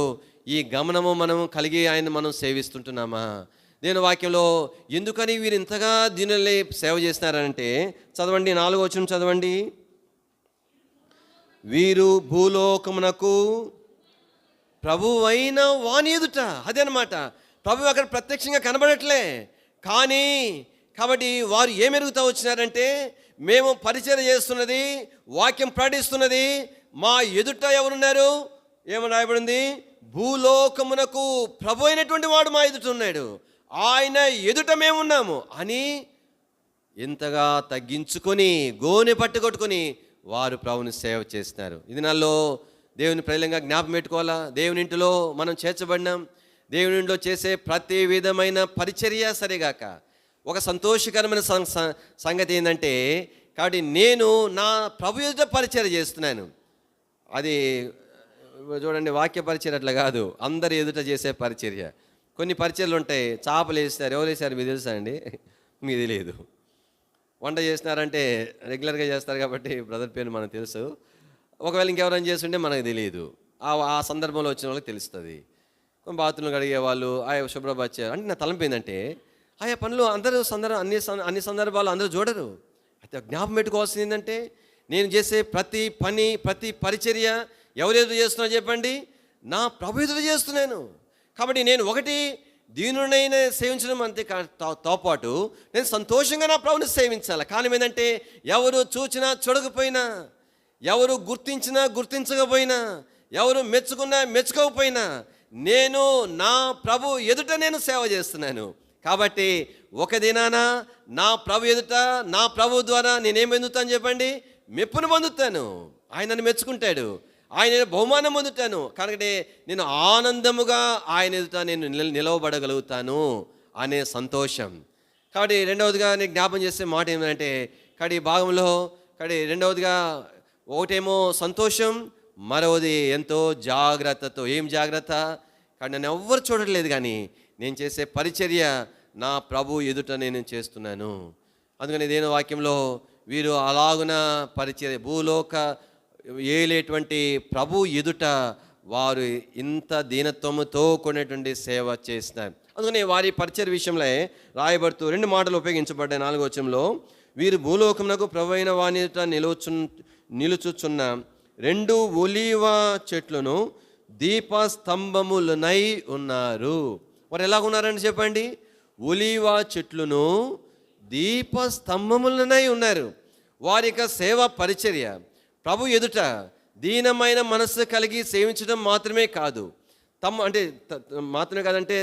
ఈ గమనము మనం కలిగి ఆయన మనం సేవిస్తుంటున్నామా? దేవుని వాక్యంలో ఎందుకని వీరు ఇంతగా దీనిని సేవ చేస్తున్నారంటే చదవండి, 4వ వచనం చదవండి. వీరు భూలోకమునకు ప్రభువు అయిన వాని ఎదుట, అదే అనమాట. ప్రభువు అక్కడ ప్రత్యక్షంగా కనబడట్లే, కానీ కాబట్టి వారు ఏమెరుగుతూ వచ్చినారంటే మేము పరిచయం చేస్తున్నది, వాక్యం ప్రకటిస్తున్నది, మా ఎదుట ఎవరున్నారు? ఏమని రాయబడింది? భూలోకమునకు ప్రభు అయినటువంటి వాడు మా ఎదుట ఉన్నాడు, ఆయన ఎదుట మేమున్నాము అని ఇంతగా తగ్గించుకొని గోనె పట్టుకొట్టుకొని వారు ప్రభుని సేవ చేస్తున్నారు. ఇది నాలో దేవుని ప్రజలంగా జ్ఞాపం పెట్టుకోవాలా. దేవుని ఇంటిలో మనం చేర్చబడినాం. దేవుని ఇంట్లో చేసే ప్రతి విధమైన పరిచర్య సరిగాక ఒక సంతోషకరమైన సంగతి ఏంటంటే, కాబట్టి నేను నా ప్రభు ఎదుట పరిచర్య చేస్తున్నాను. అది చూడండి, వాక్య పరిచర్య అట్లా కాదు, అందరి ఎదుట చేసే పరిచర్య. కొన్ని పరిచర్యలు ఉంటాయి, చేపలు వేస్తారు, ఎవరు వేసారు మీకు తెలుసా అండి? మీకు తెలియదు. వంట చేసినారంటే రెగ్యులర్గా చేస్తారు కాబట్టి బ్రదర్ పేరు మనకు తెలుసు. ఒకవేళ ఇంకెవరైనా చేస్తుంటే మనకు తెలియదు, ఆ సందర్భంలో వచ్చిన వాళ్ళకి తెలుస్తుంది. బాత్రూమ్లు కడిగే వాళ్ళు, ఆయా శుభ్రపరిచారు అంటే నా తలంపు ఏంటంటే, ఆయా పనులు అందరూ అన్ని సందర్భాలు అందరూ చూడరు. అయితే జ్ఞాపం పెట్టుకోవాల్సింది ఏంటంటే, నేను చేసే ప్రతి పని, ప్రతి పరిచర్య ఎవరు ఎదురు చేస్తున్నా చెప్పండి? నా ప్రభు ఎదురు చేస్తున్నాను. కాబట్టి నేను ఒకటి దీనునైనా సేవించడం అంతే తోపాటు నేను సంతోషంగా నా ప్రభుని సేవించాలి. కారణం ఏంటంటే, ఎవరు చూచినా చూడకపోయినా, ఎవరు గుర్తించినా గుర్తించకపోయినా, ఎవరు మెచ్చుకున్నా మెచ్చుకోకపోయినా, నేను నా ప్రభు ఎదుట నేను సేవ చేస్తున్నాను. కాబట్టి ఒక దినాన నా ప్రభు ఎదుట, నా ప్రభు ద్వారా నేనేం పొందుతాను చెప్పండి? మెప్పును పొందుతాను. ఆయన నన్ను మెచ్చుకుంటాడు, ఆయన బహుమానం పొందుతాను. కాబట్టి నేను ఆనందముగా ఆయన ఎదుట నేను నిలవబడగలుగుతాను అనే సంతోషం. కాబట్టి రెండవదిగా నేను జ్ఞాపం చేసే మాట ఏమంటే, కాబట్టి ఈ భాగంలో రెండవదిగా ఒకటేమో సంతోషం, మరవది ఎంతో జాగ్రత్తతో. ఏం జాగ్రత్త? కానీ నన్ను ఎవ్వరు చూడట్లేదు, కానీ నేను చేసే పరిచర్య నా ప్రభు ఎదుట నేను చేస్తున్నాను. అందుకని దేని వాక్యంలో వీరు అలాగున పరిచర్య, భూలోక ఏలేటువంటి ప్రభు ఎదుట వారు ఇంత దీనత్వముతో కూడినటువంటి సేవ చేస్తున్నారు. అందుకని వారి పరిచర్య విషయంలో రాయబడుతూ రెండు మాటలు ఉపయోగించబడ్డాయి. 4వ వచనంలో, వీరు భూలోకమునకు ప్రభు అయిన వాని ఎదుట నిలుచుచున్న 2 ఒలీవ చెట్లను దీపస్తంభములనై ఉన్నారు. వారు ఎలాగున్నారని చెప్పండి? ఒలీవ చెట్లను దీపస్తంభములనై ఉన్నారు. వారి యొక్క సేవ పరిచర్య ప్రభు ఎదుట దీనమైన మనస్సు కలిగి సేవించడం మాత్రమే కాదు, మాత్రమే కాదంటే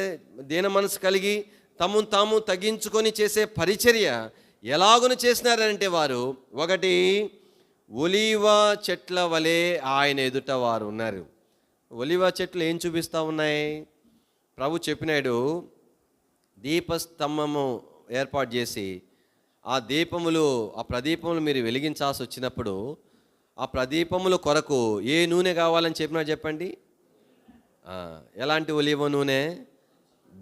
దీన మనసు కలిగి తమను తాము తగ్గించుకొని చేసే పరిచర్య ఎలాగున చేసినారంటే, వారు ఒకటి ఒలీవ చెట్ల వలె ఆయన ఎదుట వారు ఉన్నారు. ఒలీవ చెట్లు ఏం చూపిస్తూ ఉన్నాయి? ప్రభు చెప్పినాడు, దీపస్తంభము ఏర్పాటు చేసి ఆ దీపములు, ఆ ప్రదీపములు మీరు వెలిగించాల్సి వచ్చినప్పుడు ఆ ప్రదీపముల కొరకు ఏ నూనె కావాలని చెప్పినా చెప్పండి? ఎలాంటి ఒలీవ నూనె?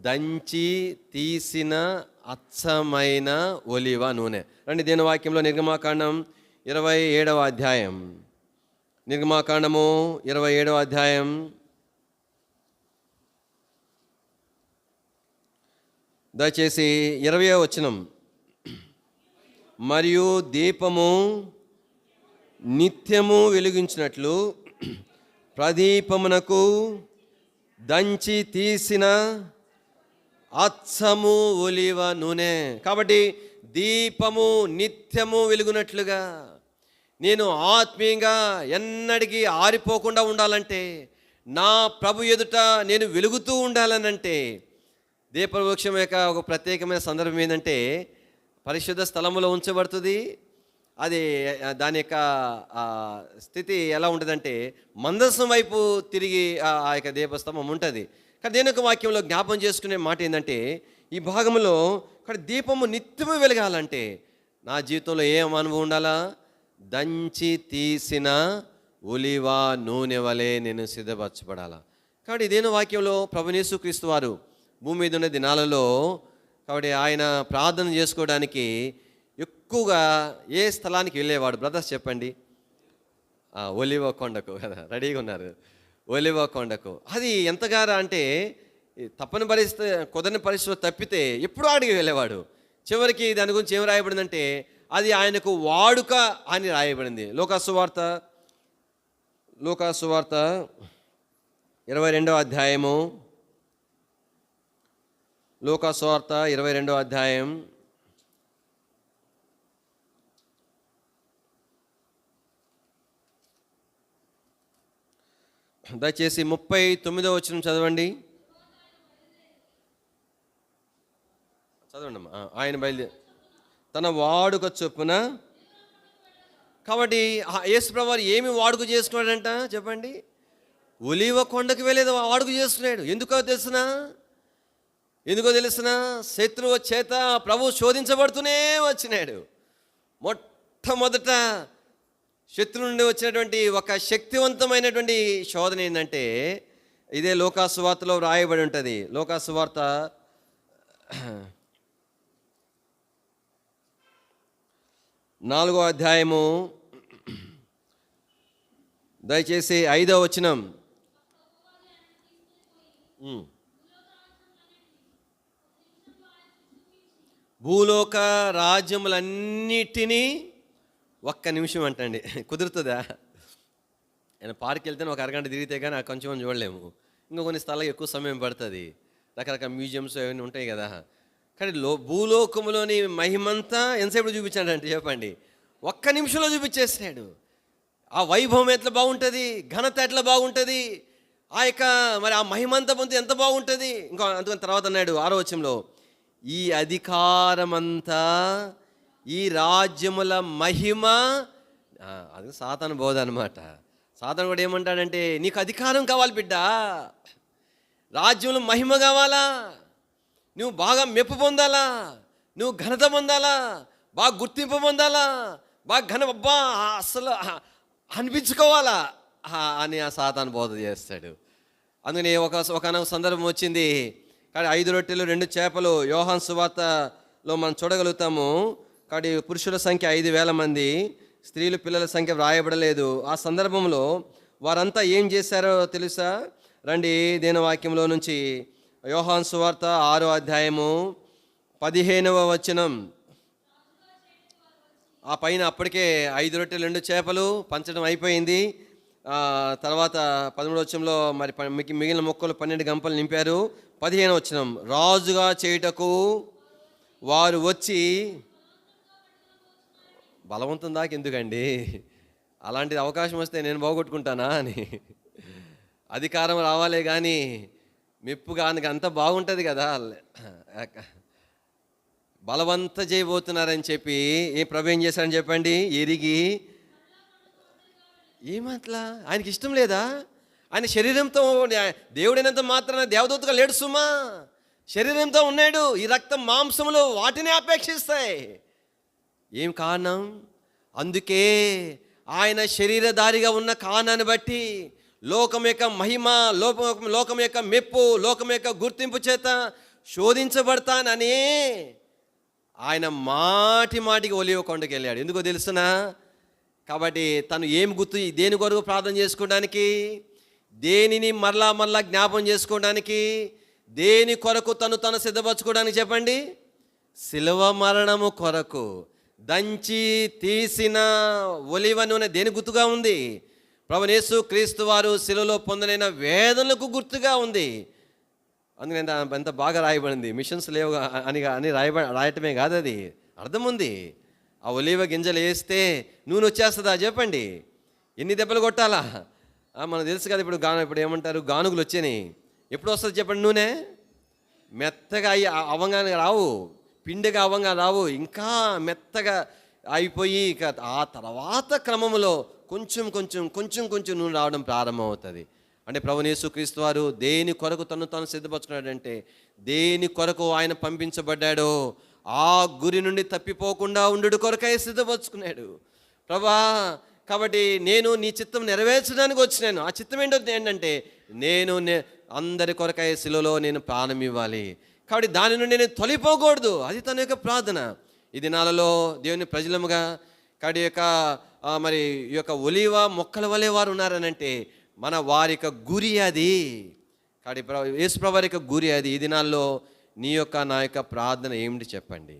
దంచి తీసిన అచ్చమైన ఒలీవ నూనె. రండి దేని వాక్యంలో నిర్గమాకాండం 27వ అధ్యాయం, నిర్గమాకాండము 27వ అధ్యాయం దయచేసి 20వ వచనం. మరియు దీపము నిత్యము వెలిగించినట్లు ప్రదీపమునకు దంచి తీసిన అచ్చము ఒలీవ నూనె. కాబట్టి దీపము నిత్యము వెలుగునట్లుగా నేను ఆత్మీయంగా ఎన్నటికీ ఆరిపోకుండా ఉండాలంటే, నా ప్రభు ఎదుట నేను వెలుగుతూ ఉండాలనంటే, దీపవృక్షం యొక్క ఒక ప్రత్యేకమైన సందర్భం ఏంటంటే, పరిశుద్ధ స్థలములో ఉంచబడుతుంది. అది దాని యొక్క స్థితి ఎలా ఉంటుందంటే, మందసం వైపు తిరిగి ఆ యొక్క దీపస్తంభం ఉంటుంది. కానీ దేని యొక్క వాక్యంలో జ్ఞాపం చేసుకునే మాట ఏంటంటే, ఈ భాగంలో దీపము నిత్యము వెలగాలంటే నా జీవితంలో ఏం అనుభవం ఉండాలా? దంచి తీసిన ఒలీవ నూనె వలె నేను సిద్ధపరచబడాలా. కాబట్టి ఇదేనో వాక్యంలో ప్రభువైన యేసుక్రీస్తు వారు భూమి మీద ఉన్న దినాలలో, కాబట్టి ఆయన ప్రార్థన చేసుకోవడానికి ఎక్కువగా ఏ స్థలానికి వెళ్ళేవాడు? బ్రదర్స్ చెప్పండి. ఒలీవ కొండకు కదా, రెడీగా ఉన్నారు. ఒలీవ కొండకు. అది ఎంతగారా అంటే, తప్పని పరిస్థితి, కుదరని పరిస్థితులు తప్పితే ఎప్పుడూ అడిగి వెళ్ళేవాడు. చివరికి దాని గురించి ఏం రాయబడిందంటే, అది ఆయనకు వాడుక అని రాయబడింది. లూకాసు వార్త 22వ అధ్యాయము, లూకాసు వార్త 22వ అధ్యాయం దయచేసి 39వ వచనం చదవండి. చదవండి అమ్మా. ఆయన బయలుదేరి తన వాడుక చొప్పున. కాబట్టి యేసుప్రభువు వారు ఏమి వాడుక చేసుకున్నాడంట చెప్పండి? ఒలీవ కొండకు వెళ్ళేది వాడుక చేస్తున్నాడు. ఎందుకో తెలుసునా? శత్రువు చేత ప్రభు శోధించబడుతూనే వచ్చినాడు. మొట్టమొదట శత్రువు నుండి వచ్చినటువంటి ఒక శక్తివంతమైనటువంటి శోధన ఏంటంటే, ఇదే లూకా సువార్తలో వ్రాయబడి ఉంటుంది. లూకా సువార్త 4వ అధ్యాయము దయచేసి 5వ వచనం. భూలోక రాజ్యములన్నిటినీ ఒక్క నిమిషం అంటండి. కుదురుతుందా? ఆయన పార్క్ వెళ్తే ఒక అరగంట తిరిగితే కానీ ఆ కొంచెం చూడలేము. ఇంకా కొన్ని స్థలాలు ఎక్కువ సమయం పడుతుంది. రకరకాల మ్యూజియంస్ అవన్నీ ఉంటాయి కదా. కానీ భూలోకములోని మహిమంతా ఎంతసేపు చూపించాడంటే చెప్పండి? ఒక్క నిమిషంలో చూపించేసినాడు. ఆ వైభవం ఎట్లా బాగుంటుంది, ఘనత ఎట్లా బాగుంటుంది, ఆ యొక్క మరి ఆ మహిమంతా పొంది ఎంత బాగుంటుంది. ఇంకో అందుకని తర్వాత అన్నాడు 6వ వచనంలో, ఈ అధికారమంతా ఈ రాజ్యముల మహిమ. అది సాతాను బోధ అనమాట. సాతాను కూడా ఏమంటాడంటే, నీకు అధికారం కావాలి బిడ్డ, రాజ్యంలో మహిమ కావాలా, నువ్వు బాగా మెప్పు పొందాలా, నువ్వు ఘనత పొందాలా, బాగా గుర్తింపు పొందాలా, బాగా అబ్బా అసలు అనిపించుకోవాలా అని ఆ సాతాను బోధ చేస్తాడు. అందుకని ఒక సందర్భం వచ్చింది. కానీ 5 రొట్టెలు 2 చేపలు యోహాను సువార్తలో మనం చూడగలుగుతాము. కాబట్టి పురుషుల సంఖ్య 5,000 మంది, స్త్రీలు పిల్లల సంఖ్య వ్రాయబడలేదు. ఆ సందర్భంలో వారంతా ఏం చేశారో తెలుసా? రండి దేని వాక్యంలో నుంచి యోహాను సువార్త 6వ అధ్యాయము 15వ వచనం. ఆ పైన అప్పటికే 5 రొట్టెలు 2 చేపలు పంచడం అయిపోయింది. తర్వాత 13వ వచనంలో మరి మిగిలిన మొక్కలు 12 గంపలు నింపారు. 15వ వచనం, రాజుగా చేయుటకు వారు వచ్చి. బలవంతం దాకా ఎందుకండి? అలాంటి అవకాశం వస్తే నేను బాగొట్టుకుంటానా అని. అధికారం రావాలే కానీ మెప్పు కానీ అంత బాగుంటుంది కదా. బలవంత చేయబోతున్నారని చెప్పి ప్రభు ఏం చేశారని చెప్పండి? ఎరిగి. ఏమట్లా? ఆయనకి ఇష్టం లేదా? ఆయన శరీరంతో దేవుడైనంత మాత్రాన దేవదూతగా లేడు సుమా. శరీరంతో ఉన్నాడు. ఈ రక్తం మాంసములు వాటిని అపేక్షిస్తాయి. ఏం కారణం? అందుకే ఆయన శరీరధారిగా ఉన్న కారణాన్ని బట్టి లోకం యొక్క మహిమ, లోకం యొక్క మెప్పు, లోకం యొక్క గుర్తింపు చేత శోధించబడతానని ఆయన మాటికి ఒలీవ కొండకి వెళ్ళాడు. ఎందుకో తెలుసునా? కాబట్టి తను ఏం దేని కొరకు ప్రార్థన చేసుకోవడానికి, దేనిని మరలా జ్ఞాపం చేసుకోవడానికి, దేని కొరకు తను సిద్ధపరచుకోవడానికి చెప్పండి? శిలువ మరణము కొరకు. దంచి తీసిన ఒలీవ నూనె దేని గుర్తుగా ఉంది? ప్రభువైన యేసు క్రీస్తు వారు శిలువలో పొందలైన వేదనలకు గుర్తుగా ఉంది. అందుకని ఎంత బాగా రాయబడింది. మిషన్స్ లేవు అని రాయటమే కాదు, అది అర్థం ఉంది. ఆ ఒలీవ గింజలు వేస్తే నూనె వచ్చేస్తుందా చెప్పండి? ఎన్ని దెబ్బలు కొట్టాలా? మనకు తెలుసు కదా. ఇప్పుడు ఏమంటారు, గానుగులు వచ్చాయి. ఎప్పుడు వస్తుంది చెప్పండి నూనె? మెత్తగా అయ్యి అవ్వంగానే రావు, పిండిగా అవ్వంగా రావు, ఇంకా మెత్తగా అయిపోయి ఇక ఆ తర్వాత క్రమంలో కొంచెం నూనె రావడం ప్రారంభం అవుతుంది. అంటే ప్రభువైన యేసుక్రీస్తు వారు దేని కొరకు తను సిద్ధపరచుకున్నాడంటే, దేని కొరకు ఆయన పంపించబడ్డాడో ఆ గురి నుండి తప్పిపోకుండా ఉండు కొరకై సిద్ధపరచుకున్నాడు ప్రభా. కాబట్టి నేను నీ చిత్తం నెరవేర్చడానికి వచ్చినాను. ఆ చిత్తం ఏంటంటే నేను అందరి కొరకై శిలువలో నేను ప్రాణం ఇవ్వాలి. కాబట్టి దాని నుండి నేను తొలిపోకూడదు. అది తన యొక్క ప్రార్థన. ఈ దినాలలో దేవుని ప్రజలముగా కాబట్టి మరి ఈ యొక్క ఒలీవ మొక్కల వలె వారు ఉన్నారనంటే మన వారి యొక్క గురి అది. కాబట్టి యేసుప్రభువు వారి యొక్క గురి అది. ఈ దినాల్లో నీ యొక్క నా యొక్క ప్రార్థన ఏమిటి చెప్పండి?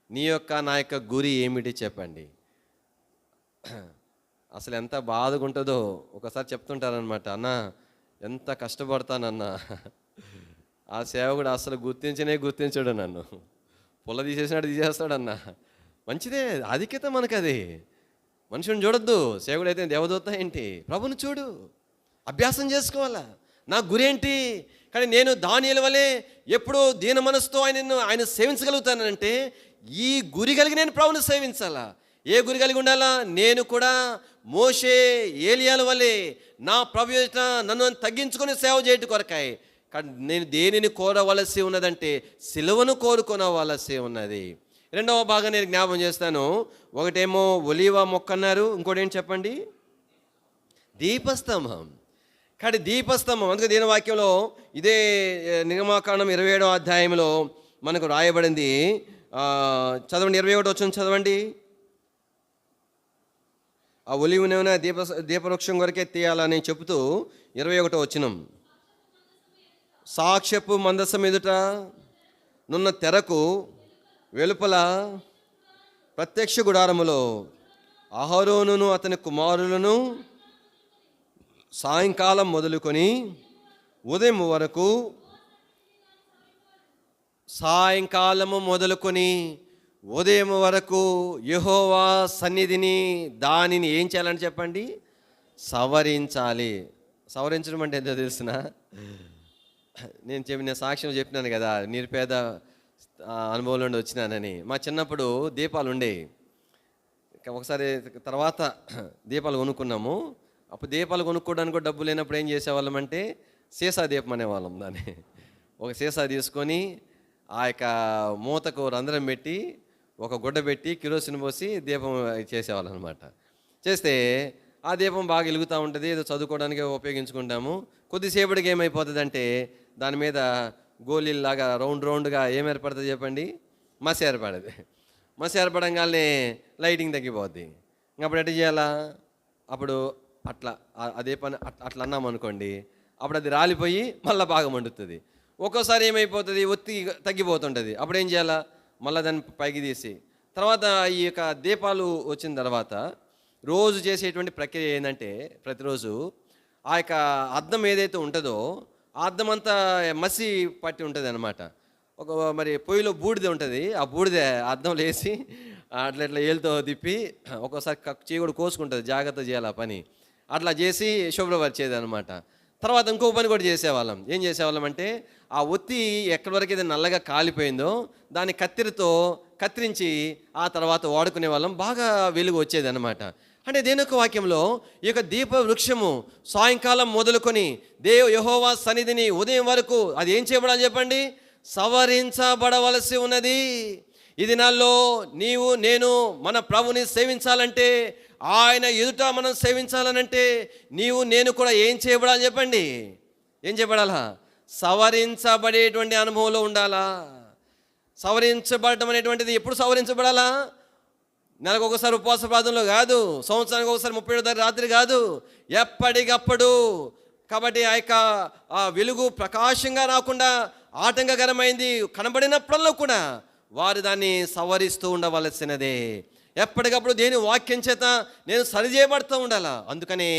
నీ యొక్క నా యొక్క గురి ఏమిటి చెప్పండి? అసలు ఎంత బాధగా ఉంటుందో ఒకసారి చెప్తుంటారనమాట. అన్న ఎంత కష్టపడతానన్నా, ఆ సేవకుడు అసలు గుర్తించడు నన్ను. పొల్ల తీసేసినట్టు తీసేస్తాడన్నా. మంచిదే, ఆధిక్యత మనకు. అది మనుషుని చూడొద్దు. సేవకుడు అయితే దేవదూత ఏంటి? ప్రభుని చూడు. అభ్యాసం చేసుకోవాలా. నా గురి ఏంటి? కానీ నేను దానియేలు వలె ఎప్పుడూ దీన మనసుతో ఆయన సేవించగలుగుతానంటే ఈ గురి కలిగి నేను ప్రభువుని సేవించాలా. ఏ గురి కలిగి ఉండాలా? నేను కూడా మోషే ఏలియాల వలె నా ప్రభు ఎదుట నన్ను తగ్గించుకొని సేవ చేయటం కొరకాయి. కానీ నేను దేనిని కోరవలసి ఉన్నదంటే సిలువను కోరుకోనవలసి ఉన్నది. రెండవ భాగం నేను జ్ఞాపకం చేస్తాను. ఒకటేమో ఒలీవ మొక్క అన్నారు, ఇంకోటి ఏంటి చెప్పండి? దీపస్తంభం. కానీ దీపస్తంభం, అందుకే దీని వాక్యంలో ఇదే నిర్గమాకాండం 27వ అధ్యాయంలో మనకు రాయబడింది. చదవండి, 21 వచనం చదవండి. ఆ ఒలీవనేమైనా దీపవృక్షం కొరకే తీయాలని చెబుతూ 21వ వచనం, సాక్ష్యపు మందసం ఎదుట నున్న తెరకు వెలుపల ప్రత్యక్ష గుడారములో అహరోనును అతని కుమారులను సాయంకాలం మొదలుకొని ఉదయం వరకు, సాయంకాలము మొదలుకొని ఉదయం వరకు యెహోవా సన్నిధిని దానిని ఏం చేయాలని చెప్పండి? సవరించాలి. సవరించడం అంటే ఎంతో తెలుసునా? నేను సాక్ష్యం చెప్పినాను కదా, నిరుపేద అనుభవం నుండి వచ్చినానని. మా చిన్నప్పుడు దీపాలు ఉండేవి. ఒకసారి తర్వాత దీపాలు కొనుక్కున్నాము. అప్పుడు దీపాలు కొనుక్కోవడానికి కూడా డబ్బు లేనప్పుడు ఏం చేసేవాళ్ళం అంటే సీసా దీపం అనేవాళ్ళం. దాన్ని ఒక సీసా తీసుకొని ఆ యొక్క మూతకు రంధ్రం పెట్టి ఒక గుడ్డ పెట్టి కిరోసిన్ పోసి దీపం చేసేవాళ్ళం అనమాట. చేస్తే ఆ దీపం బాగా వెలుగుతూ ఉంటుంది. ఏదో చదువుకోవడానికి ఉపయోగించుకుంటాము. కొద్దిసేపటికి ఏమైపోతుంది అంటే దాని మీద గోళీలాగా రౌండ్గా ఏం ఏర్పడుతుంది చెప్పండి? మసి ఏర్పడదు. మసి ఏర్పడంగానే లైటింగ్ తగ్గిపోద్ది. అప్పుడు ఎట్లా చేయాలా? అప్పుడు అట్లా అదే పని అట్లా అన్నాం అనుకోండి, అప్పుడు అది రాలిపోయి మళ్ళీ బాగా మండుతుంది. ఒక్కోసారి ఏమైపోతుంది, ఒత్తి తగ్గిపోతుంటుంది. అప్పుడు ఏం చేయాలా? మళ్ళీ దాన్ని పైకి తీసి తర్వాత ఈ యొక్క దీపాలు వచ్చిన తర్వాత రోజు చేసేటువంటి ప్రక్రియ ఏంటంటే, ప్రతిరోజు ఆ యొక్క అద్దం ఏదైతే ఉంటుందో ఆ అద్దం అంతా మసి పట్టి ఉంటుంది అనమాట. మరి పొయ్యిలో బూడిద ఉంటుంది. ఆ బూడిద అద్దంలో వేసి అట్లా ఇట్లా ఏలుతో తిప్పి ఒక్కోసారి చేయి కూడా కోసుకుంటుంది, జాగ్రత్త చేయాలి ఆ పని. అట్లా చేసి శుభ్రపరిచేది అనమాట. తర్వాత ఇంకో పని కూడా చేసేవాళ్ళం. ఏం చేసేవాళ్ళం అంటే ఆ ఒత్తి ఎక్కడి వరకు అయితే నల్లగా కాలిపోయిందో దాన్ని కత్తిరితో కత్తిరించి ఆ తర్వాత వాడుకునే వాళ్ళం. బాగా వెలుగు వచ్చేది అనమాట. అంటే దేని యొక్క వాక్యంలో ఈ యొక్క దీప వృక్షము సాయంకాలం మొదలుకొని యెహోవా సన్నిధిని ఉదయం వరకు అది ఏం చేయబడాలి చెప్పండి? సవరించబడవలసి ఉన్నది. ఈ దినాల్లో నీవు నేను మన ప్రభుని సేవించాలంటే, ఆయన ఎదుట మనం సేవించాలనంటే నీవు నేను కూడా ఏం చేయబడాలి చెప్పండి? ఏం చేయబడాలా? సవరించబడేటువంటి అనుభవంలో ఉండాలా. సవరించబడటం అనేటువంటిది ఎప్పుడు సవరించబడాలా? నెలకు ఒకసారి ఉపవాస ప్రార్థనలో కాదు, సంవత్సరానికి ఒకసారి 37 రాత్రి కాదు, ఎప్పటికప్పుడు. కాబట్టి ఆ యొక్క ఆ వెలుగు ప్రకాశంగా రాకుండా ఆటంకకరమైంది కనబడినప్పుడల్లో కూడా వారు దాన్ని సవరిస్తూ ఉండవలసినదే. ఎప్పటికప్పుడు దేని వాక్యం చేత నేను సరిచేయబడుతూ ఉండాలా. అందుకనే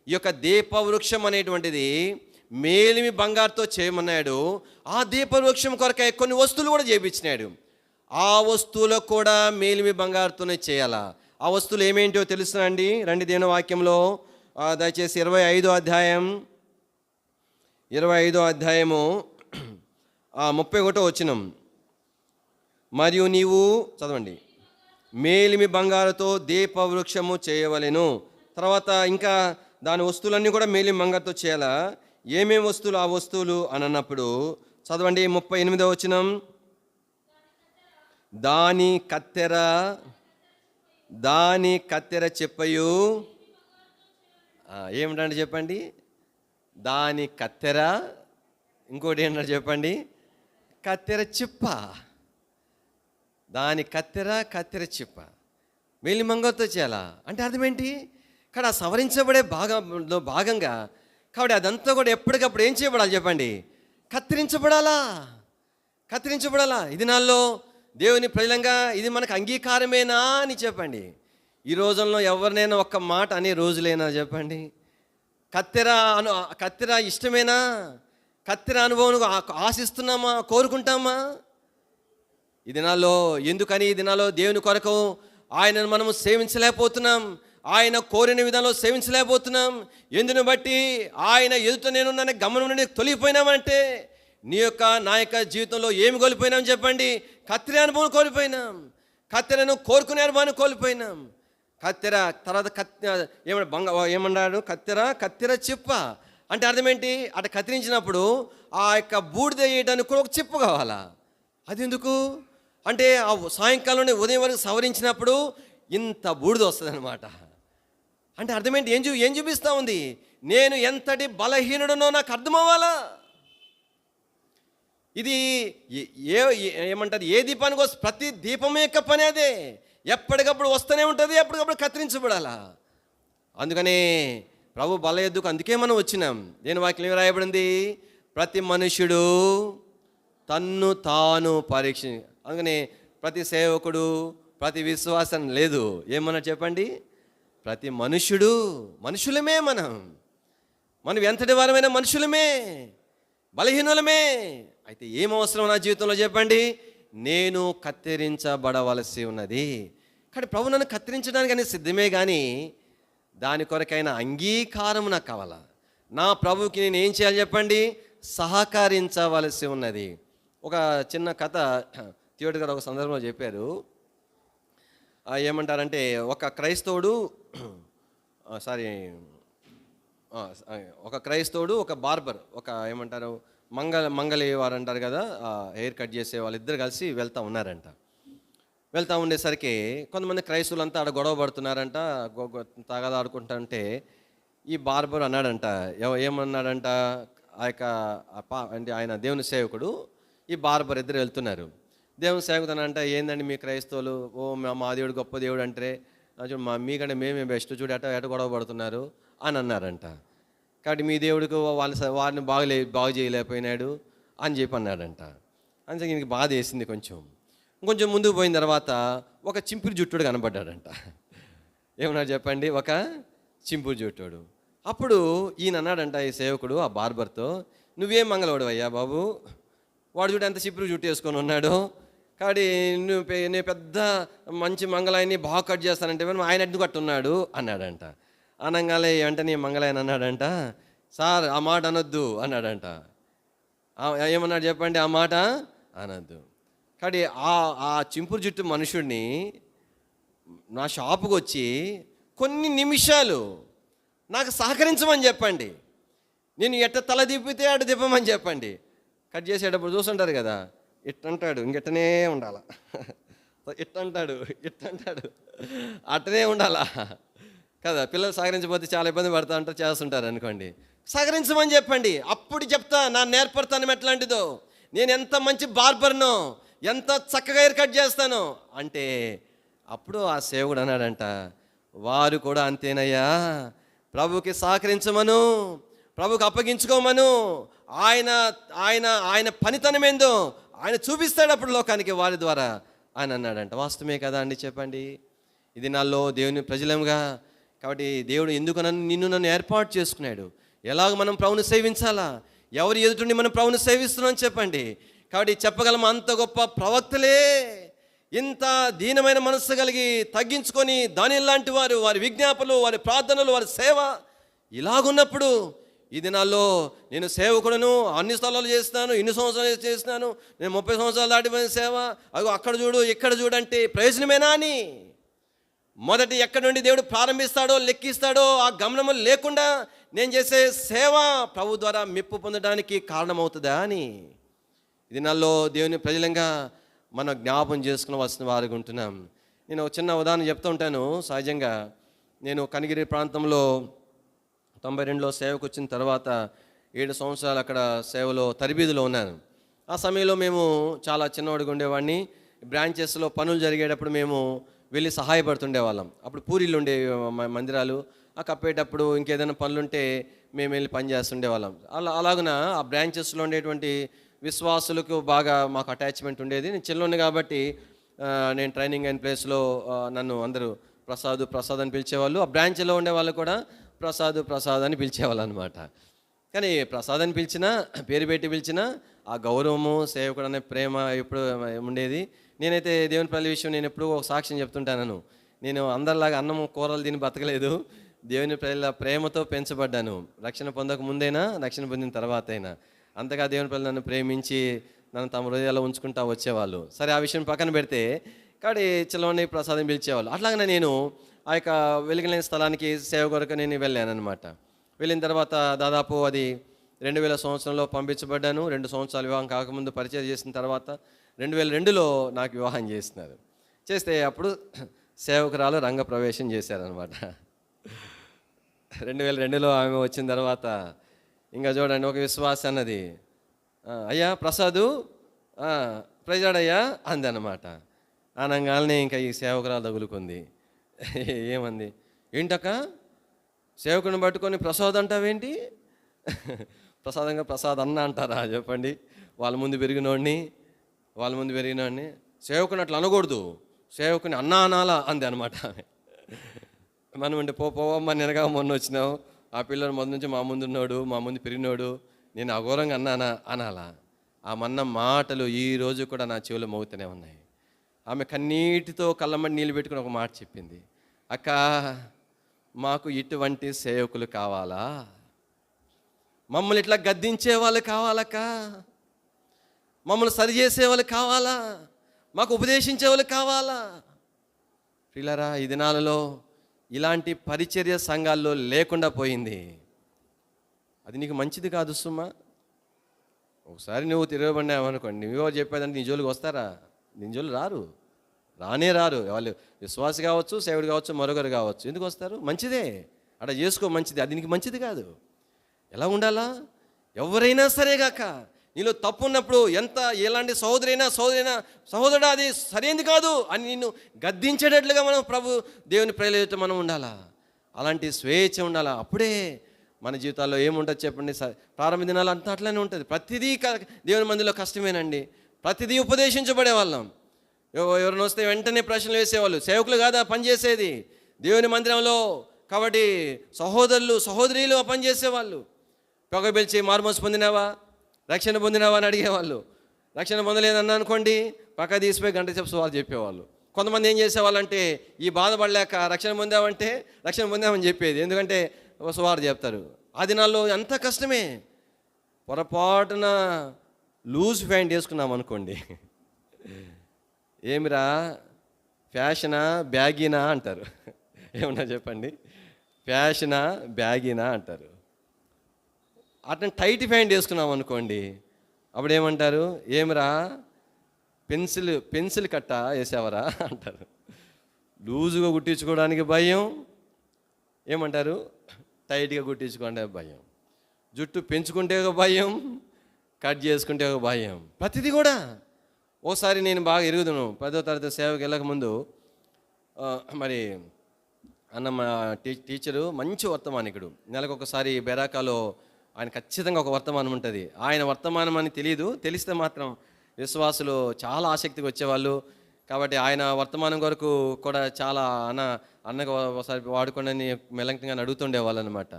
ఈ యొక్క దీపవృక్షం అనేటువంటిది మేలిమి బంగారుతో చేయమన్నాడు. ఆ దీపవృక్షం కొరకే కొన్ని వస్తువులు కూడా చేయించినాడు. ఆ వస్తువులకు కూడా మేలిమి బంగారుతోనే చేయాలా. ఆ వస్తువులు ఏమేంటో తెలుసునండి. రండి దేవుని వాక్యంలో దయచేసి 25వ అధ్యాయం 31వ వచనం. మరియు నీవు చదవండి, మేలిమి బంగారుతో దీపవృక్షము చేయవలెను. తర్వాత ఇంకా దాని వస్తువులన్నీ కూడా మేలిమి బంగారుతో చేయాలా. ఏమేమి వస్తువులు ఆ వస్తువులు అని అన్నప్పుడు చదవండి 38వ వచనం. దాని కత్తెర చెప్పయు ఏమిటంటే చెప్పండి? దాని కత్తెర, ఇంకోటి ఏంటంటే చెప్పండి? కత్తెర చిప్ప. దాని కత్తెర చిప్ప మేలిమి బంగారుతో చేయాలా. అంటే అర్థం ఏంటి? ఇక్కడ సవరించబడే భాగంగా కాబట్టి అదంతా కూడా ఎప్పటికప్పుడు ఏం చేయబడాలి చెప్పండి? కత్తిరించబడాలా. ఈ దినాల్లో దేవుని ప్రజలంగా ఇది మనకు అంగీకారమేనా అని చెప్పండి. ఈ రోజుల్లో ఎవరినైనా ఒక్క మాట అనే రోజులేనా చెప్పండి? కత్తెర ఇష్టమేనా? కత్తెర అనుభవం ఆశిస్తున్నామా, కోరుకుంటామా? ఈ దినాల్లో ఎందుకని ఈ దినాల్లో దేవుని కొరకు ఆయనను మనము సేవించలేకపోతున్నాం. ఆయన కోరిన విధానంలో సేవించలేకపోతున్నాం. ఎందుని బట్టి ఆయన ఎదుట నేనున్న గమనం నుండి తొలగిపోయినామంటే నా యొక్క జీవితంలో ఏమి కోల్పోయినాం చెప్పండి? కత్తెర అనుభవం కోల్పోయినాం. కత్తెరను కోరుకునే అనుభవాన్ని కోల్పోయినాం. కత్తెర తర్వాత ఏమన్నాడు? కత్తెర చిప్ప అంటే అర్థం ఏంటి? అటు కత్తిరించినప్పుడు ఆ యొక్క బూడిద వేయడానికి కూడా ఒక చిప్ప కావాలా. అది ఎందుకు అంటే ఆ సాయంకాలం ఉదయం వరకు సవరించినప్పుడు ఇంత బూడిద వస్తుంది అనమాట. అంటే అర్థమేంటి? ఏం చూపిస్తూ ఉంది? నేను ఎంతటి బలహీనుడనో నాకు అర్థమవ్వాలా. ఇది ఏమంటారు? ఏ దీపానికి వస్తే ప్రతి దీపం యొక్క పని అదే. ఎప్పటికప్పుడు వస్తూనే ఉంటుంది, ఎప్పటికప్పుడు కత్తిరించబడాలా. అందుకనే ప్రభు బల ఎద్దుకు అందుకే మనం వచ్చినాం. నేను వాక్యం ఏమి రాయబడింది? ప్రతి మనుష్యుడు తన్ను తాను పరీక్ష. అందుకని ప్రతి సేవకుడు, ప్రతి విశ్వాసం లేదు. ఏమన్నా చెప్పండి? ప్రతి మనుషులమే. మనం ఎంతటి వారమైన మనుషులమే, బలహీనులమే. అయితే ఏం అవసరం నా జీవితంలో చెప్పండి? నేను కత్తిరించబడవలసి ఉన్నది. కానీ ప్రభు నన్ను కత్తిరించడానికి అని సిద్ధమే, కానీ దాని కొరకైన అంగీకారం నాకు కావాలా. నా ప్రభుకి నేను ఏం చేయాలి చెప్పండి? సహకరించవలసి ఉన్నది. ఒక చిన్న కథ థియోటి గారు ఒక సందర్భంలో చెప్పారు. ఏమంటారంటే ఒక క్రైస్తవుడు ఒక బార్బర్, ఒక ఏమంటారు మంగళి వారు అంటారు కదా, హెయిర్ కట్ చేసే వాళ్ళిద్దరు కలిసి వెళ్తూ ఉన్నారంట. వెళ్తూ ఉండేసరికి కొంతమంది క్రైస్తవులంతా ఆడ గొడవ పడుతున్నారంట, తగదాడుకుంటుంటే ఈ బార్బర్ అన్నాడంట, ఏమన్నాడంట, ఆ యొక్క అంటే ఆయన దేవుని సేవకుడు, ఈ బార్బర్ ఇద్దరు వెళ్తున్నారు. దేవుని సేవకుడు అంటే, ఏందండి మీ క్రైస్తవులు, మా దేవుడు గొప్ప దేవుడు అంటే మీకంటే మేమే బెస్ట్, చూడు ఎట గొడవ పడుతున్నారు అని అన్నారంట. కాబట్టి మీ దేవుడికి వారిని బాగు చేయలేకపోయినాడు అని చెప్పి అన్నాడంట. అందుకే ఈయనకి బాధ వేసింది. కొంచెం ముందుకు పోయిన తర్వాత ఒక చింపురు జుట్టుడు కనబడ్డాడంట. ఏమన్నా చెప్పండి? ఒక చింపురు జుట్టుడు. అప్పుడు ఈయన అన్నాడంట, ఈ సేవకుడు ఆ బార్బర్తో, నువ్వేం మంగళవాడు అయ్యా బాబు, వాడు చూడు ఎంత చింపురు జుట్టు వేసుకొని ఉన్నాడు, కాబట్టి నేను పెద్ద మంచి మంగళాయన్ని బాగా కట్ చేస్తానంటే ఆయన అడ్డు కట్టున్నాడు అన్నాడంట. అనగానే వెంటనే మంగళాయన అన్నాడంట, సార్ ఆ మాట అనొద్దు అన్నాడంట. ఏమన్నాడు చెప్పండి? ఆ మాట అనొద్దు. కాబట్టి ఆ చింపురు జుట్టు మనుషుడిని నా షాపుకి వచ్చి కొన్ని నిమిషాలు నాకు సహకరించమని చెప్పండి, నేను ఎట్ట తల తిప్పితే అటు తిప్పమని చెప్పండి. కట్ చేసేటప్పుడు చూస్తుంటారు కదా, ఇట్టంటాడు, ఇంకెట్టనే ఉండాలా, ఇట్టంటాడు అట్టనే ఉండాలా కదా. పిల్లలు సహకరించకపోతే చాలా ఇబ్బంది పడుతూ ఉంటారు, చేస్తుంటారు అనుకోండి. సహకరించమని చెప్పండి, అప్పుడు చెప్తా నా నేర్పడతాను ఎట్లాంటిదో, నేను ఎంత మంచి బార్బర్నో, ఎంత చక్కగా హెయిర్ కట్ చేస్తాను అంటే. అప్పుడు ఆ సేవకుడు అన్నాడంట, వారు కూడా అంతేనయ్యా, ప్రభుకి సహకరించమను, ప్రభుకి అప్పగించుకోమను, ఆయన ఆయన ఆయన పనితనం ఏందో ఆయన చూపిస్తాడు అప్పుడు లోకానికి వారి ద్వారా అని అన్నాడంట. వాస్తవమే కదా అండి చెప్పండి? ఇది నాలో దేవుని ప్రజలంగా. కాబట్టి దేవుడు ఎందుకు నన్ను ఏర్పాటు చేసుకున్నాడు, ఎలాగ మనం ప్రభుని సేవించాలా, ఎవరు ఎదుటి మనం ప్రభుని సేవిస్తున్నాం చెప్పండి. కాబట్టి చెప్పగలం, అంత గొప్ప ప్రవక్తలే ఇంత దీనమైన మనస్సు కలిగి తగ్గించుకొని దానిల్ లాంటి వారు, వారి విజ్ఞాపనలు, వారి ప్రార్థనలు, వారి సేవ ఇలాగున్నప్పుడు ఈ దినాల్లో నేను సేవకుడను, అన్ని స్థలాలు చేస్తున్నాను, ఇన్ని సంవత్సరాలు చేస్తున్నాను, నేను 30 సంవత్సరాలు దాటిపోయిన సేవ, అగో అక్కడ చూడు ఇక్కడ చూడంటే ప్రయోజనమేనా అని మొదటి ఎక్కడి నుండి దేవుడు ప్రారంభిస్తాడో లెక్కిస్తాడో ఆ గమనము లేకుండా నేను చేసే సేవ ప్రభు ద్వారా మెప్పు పొందడానికి కారణమవుతుందా అని ఈ దినాల్లో దేవుని ప్రజలంగా మనం జ్ఞాపం చేసుకోవాల్సిన వారికి ఉంటున్నాం. నేను ఒక చిన్న ఉదాహరణ చెప్తూ ఉంటాను. సహజంగా నేను కనిగిరి ప్రాంతంలో 92లో సేవకు వచ్చిన తర్వాత 7 సంవత్సరాలు అక్కడ సేవలో తరబీదులో ఉన్నాను. ఆ సమయంలో మేము చాలా చిన్నవాడిగా ఉండేవాడిని. బ్రాంచెస్లో పనులు జరిగేటప్పుడు మేము వెళ్ళి సహాయపడుతుండే వాళ్ళం. అప్పుడు పూరీలు ఉండే మందిరాలు, ఆ కప్పేటప్పుడు ఇంకేదైనా పనులుంటే మేము వెళ్ళి పని చేస్తుండే వాళ్ళం. అలాగున ఆ బ్రాంచెస్లో ఉండేటువంటి విశ్వాసులకు బాగా మాకు అటాచ్మెంట్ ఉండేది. నేను చిన్నోడిని కాబట్టి నేను ట్రైనింగ్ అయిన ప్లేస్లో నన్ను అందరూ ప్రసాద్ అని పిలిచేవాళ్ళు. ఆ బ్రాంచ్లో ఉండే వాళ్ళు కూడా ప్రసాద్ అని పిలిచేవాళ్ళు అనమాట. కానీ ప్రసాద్ అని పిలిచినా, పేరు పెట్టి పిలిచినా ఆ గౌరవము, సేవకుడు అనే ప్రేమ ఎప్పుడు ఉండేది. నేనైతే దేవుని ప్రజల విషయం నేను ఎప్పుడూ ఒక సాక్ష్యం చెప్తుంటాను. నేను అందరిలాగా అన్నం కూరలు తిని బతకలేదు. దేవుని ప్రజల ప్రేమతో పెంచబడ్డాను. రక్షణ పొందక ముందైనా, రక్షణ పొందిన తర్వాత అయినా. అంతగా దేవుని ప్రజలు నన్ను ప్రేమించి నన్ను తమ హృదయాల్లో ఉంచుకుంటా వచ్చేవాళ్ళు. సరే, ఆ విషయం పక్కన పెడితే కాడి చిలవని ప్రసాదం పిలిచేవాళ్ళు. అట్లాగనే నేను ఆ యొక్క వెలిగిన స్థలానికి సేవ కొరకు నేను వెళ్ళానమాట. వెళ్ళిన తర్వాత దాదాపు అది 2000 సంవత్సరంలో పంపించబడ్డాను. 2 సంవత్సరాలు వివాహం కాకముందు పరిచయం చేసిన తర్వాత 2002లో నాకు వివాహం చేసినారు. చేస్తే అప్పుడు సేవకురాలు రంగప్రవేశం చేశారనమాట. 2002లో ఆమె వచ్చిన తర్వాత ఇంకా చూడండి, ఒక విశ్వాస అన్నది, అయ్యా ప్రసాదు ప్రజాడయ్యా అంది అనమాట. అనగానే ఇంకా ఈ సేవకురాలు తగులుకుంది. ఏమంది, ఏంటక్క సేవకుని పట్టుకొని ప్రసాద్ అంటావేంటి? ప్రసాదంగా ప్రసాద్ అన్న అంటారా చెప్పండి? వాళ్ళ ముందు పెరిగినోడిని సేవకుని అట్లా అనకూడదు, సేవకుని అన్నా అనాలా అంది అనమాట. మనం అంటే పోవమ్మ నినగా మొన్న వచ్చినావు, ఆ పిల్లడు మొదటి నుంచి మా ముందు ఉన్నాడు, మా ముందు పెరిగినోడు, నేను అఘోరంగా అన్నానా అనాలా? ఆ మన్న మాటలు ఈ రోజు కూడా నా చెవిలో మోగుతూనే ఉన్నాయి. ఆమె కన్నీటితో కళ్ళమ్మడి నీళ్ళు పెట్టుకుని ఒక మాట చెప్పింది, అక్క మాకు ఇటువంటి సేవకులు కావాలా, మమ్మల్ని ఇట్లా గద్దించే వాళ్ళు కావాలక్క, మమ్మల్ని సరిచేసే వాళ్ళు కావాలా, మాకు ఉపదేశించే వాళ్ళు కావాలా. ప్రియులారా, ఈ దినాలలో ఇలాంటి పరిచర్య సంఘాల్లో లేకుండా పోయింది. అది నీకు మంచిది కాదు సుమా. ఒకసారి నువ్వు తిరగబడినావనుకోండి, నువ్వో చెప్పేదంటే నీ జోలికి వస్తారా? నీ జోలు రానే రారు. వాళ్ళు విశ్వాసి కావచ్చు, సేవుడు కావచ్చు, మరొకరు కావచ్చు. ఎందుకు వస్తారు? మంచిదే, అక్కడ చేసుకో, మంచిది. అది నీకు మంచిది కాదు. ఎలా ఉండాలా? ఎవరైనా సరేగాక నీలో తప్పు ఉన్నప్పుడు ఎలాంటి సహోదరుడా అది సరైనది కాదు అని నిన్ను గద్దించేటట్లుగా మనం దేవుని ప్రజలతో మనం ఉండాలా. అలాంటి స్వేచ్ఛ ఉండాలా. అప్పుడే మన జీవితాల్లో ఏముంటుంది చెప్పండి? ప్రారంభ దినాలు అంతా అట్లనే ఉంటుంది. ప్రతిదీ దేవుని మందిలో కష్టమేనండి. ప్రతిదీ ఉపదేశించబడే వాళ్ళం. ఎవరిని వస్తే వెంటనే ప్రశ్నలు వేసేవాళ్ళు. సేవకులు కాదా పనిచేసేది దేవుని మందిరంలో? కాబట్టి సహోదరీలు పనిచేసేవాళ్ళు. పొగ పిలిచి మార్మోస్ పొందినావా, రక్షణ పొందినావా అని అడిగేవాళ్ళు. రక్షణ పొందలేదన్నా అనుకోండి, పక్క తీసిపోయి గంట సేపు సువార్త చెప్పేవాళ్ళు. కొంతమంది ఏం చేసేవాళ్ళంటే, ఈ బాధపడలేక రక్షణ పొందామని చెప్పేది. ఎందుకంటే సువార్త చెప్తారు. ఆ దినాల్లో అంత కష్టమే. పొరపాటున లూజ్ ప్యాంట్ వేసుకున్నాం అనుకోండి, ఏమిరా ఫ్యాషనా బ్యాగీనా అంటారు. ఏమన్నా చెప్పండి, ఫ్యాషనా బ్యాగీనా అంటారు. అట్లా టైట్ ప్యాంట్ వేసుకున్నాం అనుకోండి, అప్పుడు ఏమంటారు? ఏమిరా పెన్సిల్ కట్ట వేసావరా అంటారు. లూజుగా కుట్టించుకోవడానికి భయం, ఏమంటారు టైట్గా కుట్టించుకోండి భయం, జుట్టు పెంచుకుంటే ఒక భయం, కట్ చేసుకుంటే ఒక భయం. ప్రతిదీ కూడా. ఓసారి నేను బాగా ఎరుగుదును, 10వ తరగతి సేవకి వెళ్ళకముందు, మరి అన్న మా టీచరు మంచి వర్తమానికుడు. నెలకొకసారి బెరాకాలో ఆయన ఖచ్చితంగా ఒక వర్తమానం ఉంటుంది. ఆయన వర్తమానం అని తెలిస్తే మాత్రం విశ్వాసులు చాలా ఆసక్తిగా వచ్చేవాళ్ళు. కాబట్టి ఆయన వర్తమానం కొరకు కూడా చాలా అన్నకు ఒకసారి వాడుకోండి మెలంకంగా అడుగుతుండేవాళ్ళు అనమాట.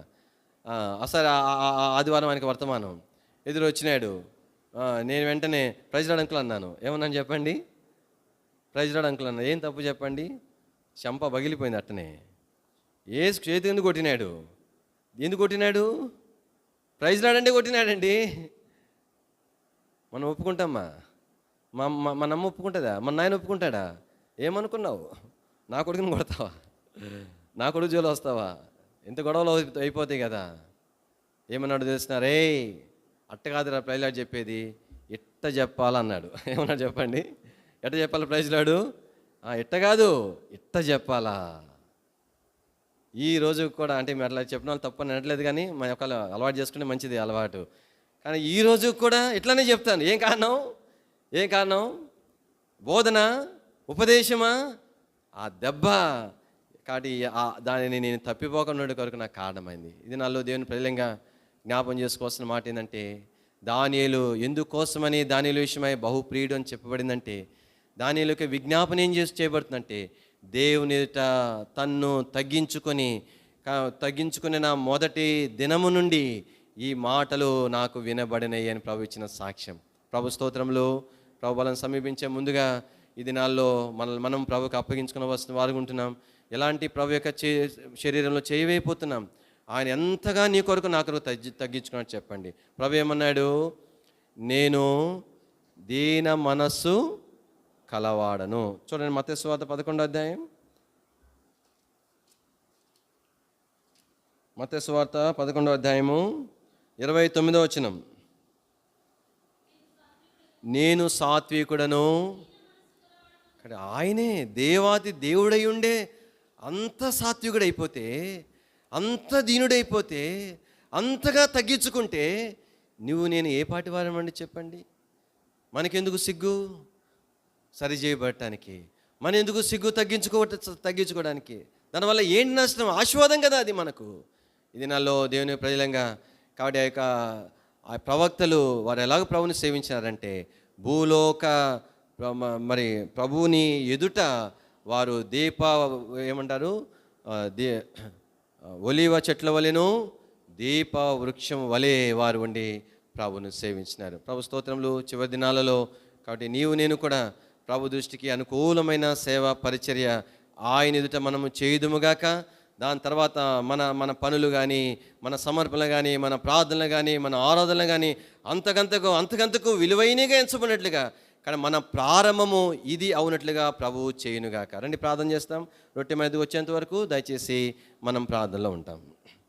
ఒకసారి ఆదివారం ఆయనకి వర్తమానం ఎదురు వచ్చినాడు. నేను వెంటనే ప్రైజ్ లార్డ్ అంకుల్ అన్నాను. ఏమన్నాను చెప్పండి? ప్రైజ్ లార్డ్ అంకుల్ అన్నా. ఏం తప్పు చెప్పండి? చెంప పగిలిపోయింది. అట్టనే చేతి ఎందుకు కొట్టినాడు? ఎందుకు కొట్టినాడు? ప్రైజ్ లార్డ్ అంటే కొట్టినాడండి. మనం ఒప్పుకుంటామా? మన అమ్మ ఒప్పుకుంటుందా? మన నాయన ఒప్పుకుంటాడా? ఏమనుకున్నావు? నా కొడుకుని కొడతావా? నా కొడుకు జోలు వస్తావా? ఎంత గొడవలు అయిపోతాయి కదా. ఏమన్నాడు తెలిసినారే? అట్ట కాదురా ప్రైజ్ లార్డ్ చెప్పేది, ఎట్ట చెప్పాలన్నాడు. ఏమన్నాడు చెప్పండి? ఎట్ట చెప్పాలి ప్రైజ్ లార్డ్? ఎట్ట కాదు, ఎట్ట చెప్పాలా. ఈ రోజు కూడా అంటే మీరు అట్లా చెప్పిన వాళ్ళు తప్పని అనట్లేదు, కానీ మన యొక్క అలవాటు చేసుకుంటే మంచిది అలవాటు. కానీ ఈ రోజు కూడా ఇట్లానే చెప్తాను. ఏం కారణం? బోధన, ఉపదేశమా, ఆ దెబ్బ. కాబట్టి దానిని నేను తప్పిపోకుండా కొరకు నాకు కారణమైంది. ఇది నాలో దేవుని ప్రజలంగా జ్ఞాపం చేసుకోవాల్సిన మాట ఏంటంటే, దానియేలు ఎందుకోసమని దానియేలు విషయమై బహుప్రియుడు అని చెప్పబడిందంటే, దానియేలుకి విజ్ఞాపన ఏం చేయబడుతుందంటే, దేవుని ఎదుట తన్ను తగ్గించుకుని నా మొదటి దినము నుండి ఈ మాటలు నాకు వినబడినాయి అని ప్రభు ఇచ్చిన సాక్ష్యం. ప్రభు స్తోత్రంలో ప్రభు బలం సమీపించే ముందుగా ఈ దినాల్లో మనం ప్రభుకి అప్పగించుకున్న వారు ఉంటున్నాం. ఎలాంటి ప్రభు యొక్క శరీరంలో చేయవైపోతున్నాం. ఆయన ఎంతగా నీ కొరకు నా కొరకు తగ్గించుకున్నాడు చెప్పండి. ప్రభు ఏమన్నాడు? నేను దీన మనస్సు కలవాడను. చూడండి మత్తయి సువార్త 11వ అధ్యాయం. మత్తయి సువార్త 11వ అధ్యాయము 29వ వచనం. నేను సాత్వికుడను. ఇక్కడ ఆయనే దేవాది దేవుడై ఉండే అంత సాత్వికుడైపోతే, అంత దీనుడైపోతే, అంతగా తగ్గించుకుంటే నేను ఏ పాటి వారమండి చెప్పండి? మనకెందుకు సిగ్గు సరి చేయబడటానికి? మన ఎందుకు సిగ్గు తగ్గించుకోవడానికి? దానివల్ల ఏంటి నష్టం? ఆశీర్వాదం కదా అది మనకు. ఇది నాలో దేవుని ప్రజలంగా. కాబట్టి ఆ ప్రవక్తలు వారు ఎలాగ ప్రభుని సేవించారంటే, భూలోక మరి ప్రభువుని ఎదుట వారు ఏమంటారు, ఒలీవ చెట్ల వలెను దీప వృక్షం వలె వారు ఉండి ప్రభువును సేవించినారు. ప్రభు స్తోత్రములు. చివరి దినాలలో కాబట్టి నేను కూడా ప్రభు దృష్టికి అనుకూలమైన సేవ పరిచర్య ఆయన ఎదుట మనము చేయుదుముగాక. దాని తర్వాత మన పనులు కానీ, మన సమర్పణలు కానీ, మన ప్రార్థనలు కానీ, మన ఆరాధనలు కానీ అంతకంతకు విలువైనగా ఎంచబడినట్లుగా, కానీ మన ప్రారంభము ఇది అవునట్లుగా ప్రభువు చేయునుగాక. రండి ప్రార్థన చేస్తాం. రొట్టె మీద వచ్చేంత వరకు దయచేసి మనం ప్రార్థనలో ఉంటాం.